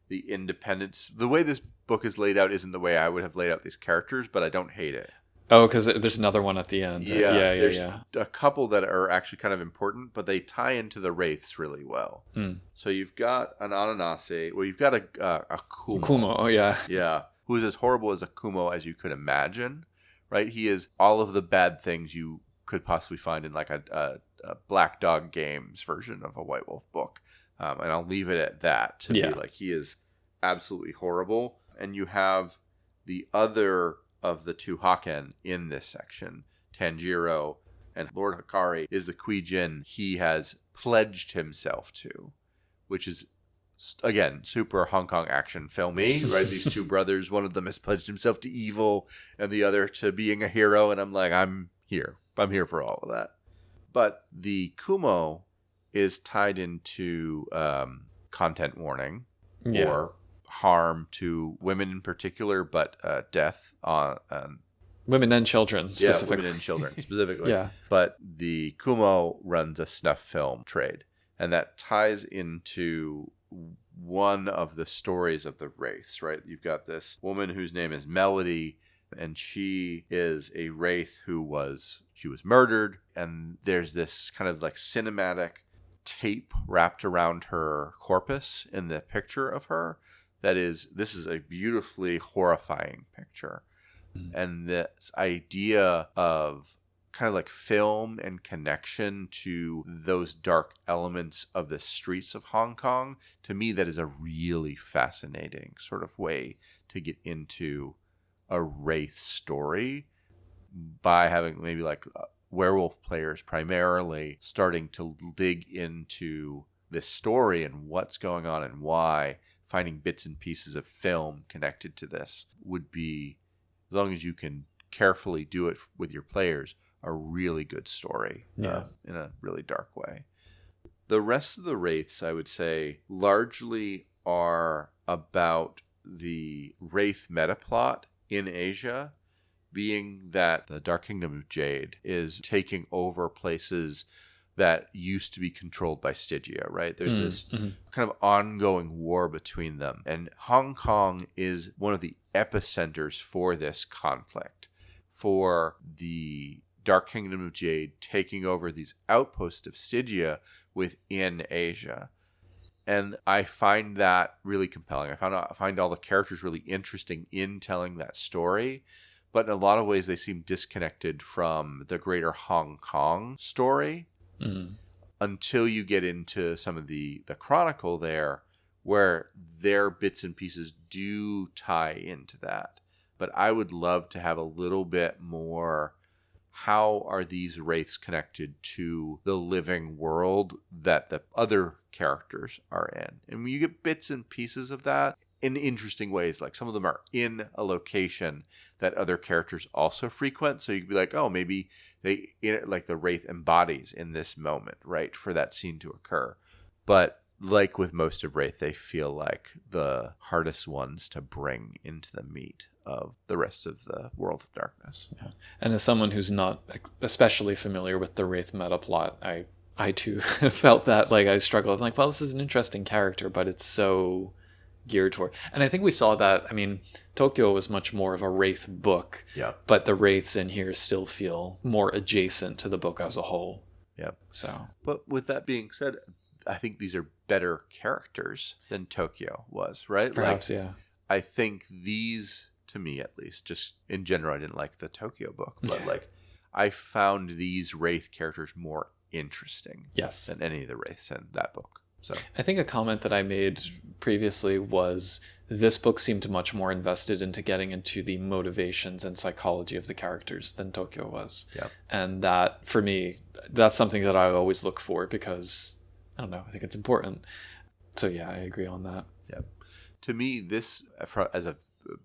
the independence. The way this book is laid out isn't the way I would have laid out these characters, but I don't hate it. Oh, because there's another one at the end. Yeah. There's a couple that are actually kind of important, but they tie into the wraiths really well. So you've got an Ananase. Well, you've got a Kumo. Kumo, oh yeah. Yeah. Who is as horrible as a Kumo as you could imagine, right? He is all of the bad things you could possibly find in like a Black Dog Games version of a White Wolf book. And I'll leave it at that to be like, he is absolutely horrible. And you have the other of the two Haken in this section, Tanjiro, and Lord Hikari is the Kuijin he has pledged himself to, which is, again, super Hong Kong action filmy, right? These two brothers, one of them has pledged himself to evil and the other to being a hero. And I'm like, I'm here for all of that. But the Kumo is tied into content warning or harm to women in particular, but death on women and children specifically. Yeah, women and children specifically. But the Kumo runs a snuff film trade, and that ties into one of the stories of the wraiths, right? You've got this woman whose name is Melody, and she is a wraith who was murdered, and there's this kind of like cinematic tape wrapped around her corpus in the picture of her. This is a beautifully horrifying picture. And this idea of kind of like film and connection to those dark elements of the streets of Hong Kong, to me, that is a really fascinating sort of way to get into a wraith story by having maybe like werewolf players primarily starting to dig into this story and what's going on and why. Finding bits and pieces of film connected to this would be, as long as you can carefully do it with your players, a really good story in a really dark way. The rest of the wraiths, I would say, largely are about the wraith metaplot in Asia, being that the Dark Kingdom of Jade is taking over places that used to be controlled by Stygia, right? There's this kind of ongoing war between them. And Hong Kong is one of the epicenters for this conflict, for the Dark Kingdom of Jade taking over these outposts of Stygia within Asia. And I find that really compelling. I find all the characters really interesting in telling that story. But in a lot of ways, they seem disconnected from the greater Hong Kong story. Until you get into some of the chronicle there, where their bits and pieces do tie into that. But I would love to have a little bit more, how are these wraiths connected to the living world that the other characters are in? And when you get bits and pieces of that in interesting ways, like some of them are in a location that other characters also frequent. So you could be like, oh, maybe like the wraith embodies in this moment, right, for that scene to occur. But like with most of Wraith, they feel like the hardest ones to bring into the meat of the rest of the World of Darkness. Yeah. And as someone who's not especially familiar with the Wraith meta plot, I too felt that, like, I struggled. I'm like, well, this is an interesting character, but it's so geared toward. And I think we saw that. I mean, Tokyo was much more of a Wraith book, but the Wraiths in here still feel more adjacent to the book as a whole. Yep. So, but with that being said, I think these are better characters than Tokyo was, right? Perhaps, yeah. I think these, to me at least, just in general, I didn't like the Tokyo book, but like I found these Wraith characters more interesting than any of the Wraiths in that book. So I think a comment that I made previously was this book seemed much more invested into getting into the motivations and psychology of the characters than Tokyo was. Yeah. And that, for me, that's something that I always look for, because I don't know. I think it's important. So yeah, I agree on that. Yeah. To me, this, as a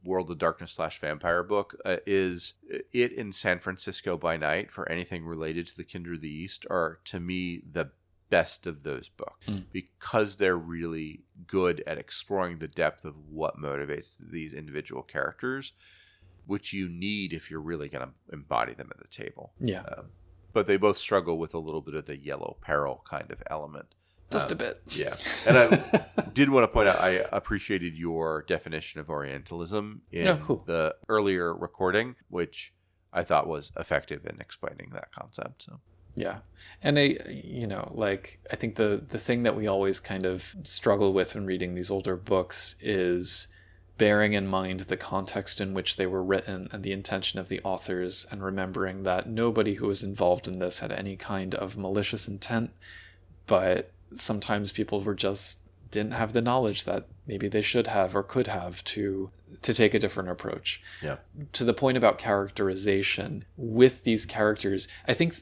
World of Darkness / vampire book, is it in San Francisco by Night, for anything related to the Kindred of the East, are to me the best of those books, because they're really good at exploring the depth of what motivates these individual characters, which you need if you're really going to embody them at the table. Yeah. But they both struggle with a little bit of the yellow peril kind of element. Just a bit. Yeah. And I did want to point out, I appreciated your definition of Orientalism in the earlier recording, which I thought was effective in explaining that concept. So. Yeah. And I think the thing that we always kind of struggle with when reading these older books is bearing in mind the context in which they were written and the intention of the authors, and remembering that nobody who was involved in this had any kind of malicious intent, but sometimes people didn't have the knowledge that maybe they should have or could have to take a different approach. Yeah. To the point about characterization with these characters, I think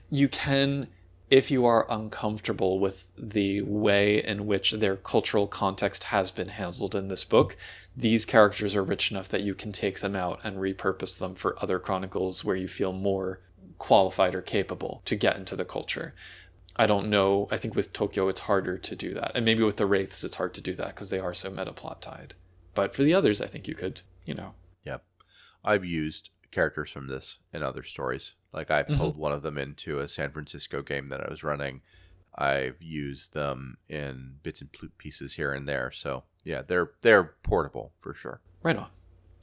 you can, if you are uncomfortable with the way in which their cultural context has been handled in this book, these characters are rich enough that you can take them out and repurpose them for other chronicles where you feel more qualified or capable to get into the culture. I don't know. I think with Tokyo, it's harder to do that. And maybe with the Wraiths, it's hard to do that because they are so metaplot tied. But for the others, I think you could, Yep. I've used characters from this in other stories. Like I pulled one of them into a San Francisco game that I was running. I've used them in bits and pieces here and there. So yeah, they're portable for sure. Right on.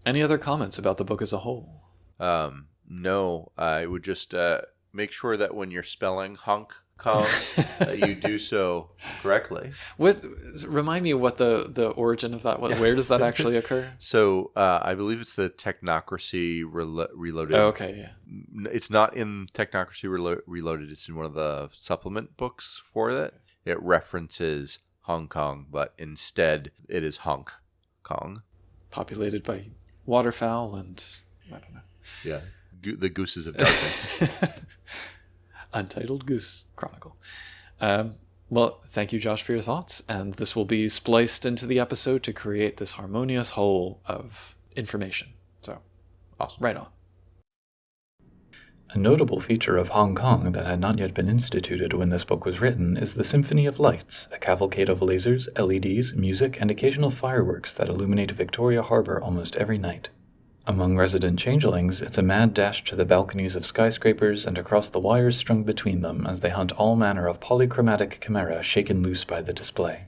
Any other comments about the book as a whole? No, I would just make sure that when you're spelling Hong Kong, you do so correctly. Remind me what the origin of that was. Where does that actually occur? So I believe it's the Technocracy Reloaded. Oh, okay, yeah. It's not in Technocracy Reloaded. It's in one of the supplement books for it. It references Hong Kong, but instead it is Honk Kong. Populated by waterfowl and I don't know. Yeah, the Gooses of Darkness. Untitled Goose Chronicle. Well, thank you, Josh, for your thoughts. And this will be spliced into the episode to create this harmonious whole of information. So, awesome. Right on. A notable feature of Hong Kong that had not yet been instituted when this book was written is the Symphony of Lights, a cavalcade of lasers, LEDs, music, and occasional fireworks that illuminate Victoria Harbor almost every night. Among resident changelings, it's a mad dash to the balconies of skyscrapers and across the wires strung between them as they hunt all manner of polychromatic chimera shaken loose by the display.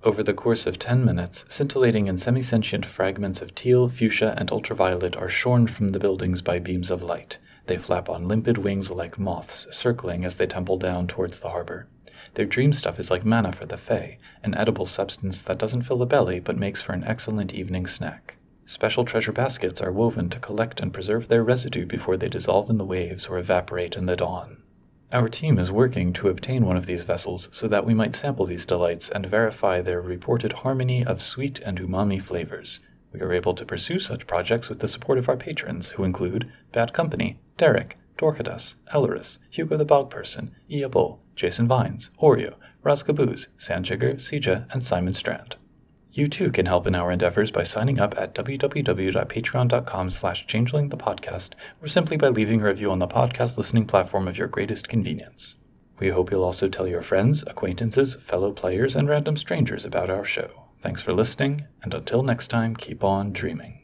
Over the course of 10 minutes, scintillating and semi-sentient fragments of teal, fuchsia, and ultraviolet are shorn from the buildings by beams of light. They flap on limpid wings like moths, circling as they tumble down towards the harbor. Their dream stuff is like manna for the Fae, an edible substance that doesn't fill the belly but makes for an excellent evening snack. Special treasure baskets are woven to collect and preserve their residue before they dissolve in the waves or evaporate in the dawn. Our team is working to obtain one of these vessels so that we might sample these delights and verify their reported harmony of sweet and umami flavors. We are able to pursue such projects with the support of our patrons, who include Bad Company, Derek, Dorcadus, Elorus, Hugo the Bogperson, Ia Bull, Jason Vines, Oreo, Raz Caboose, Sandjigger, Sija, and Simon Strand. You too can help in our endeavors by signing up at www.patreon.com/changelingthepodcast or simply by leaving a review on the podcast listening platform of your greatest convenience. We hope you'll also tell your friends, acquaintances, fellow players, and random strangers about our show. Thanks for listening, and until next time, keep on dreaming.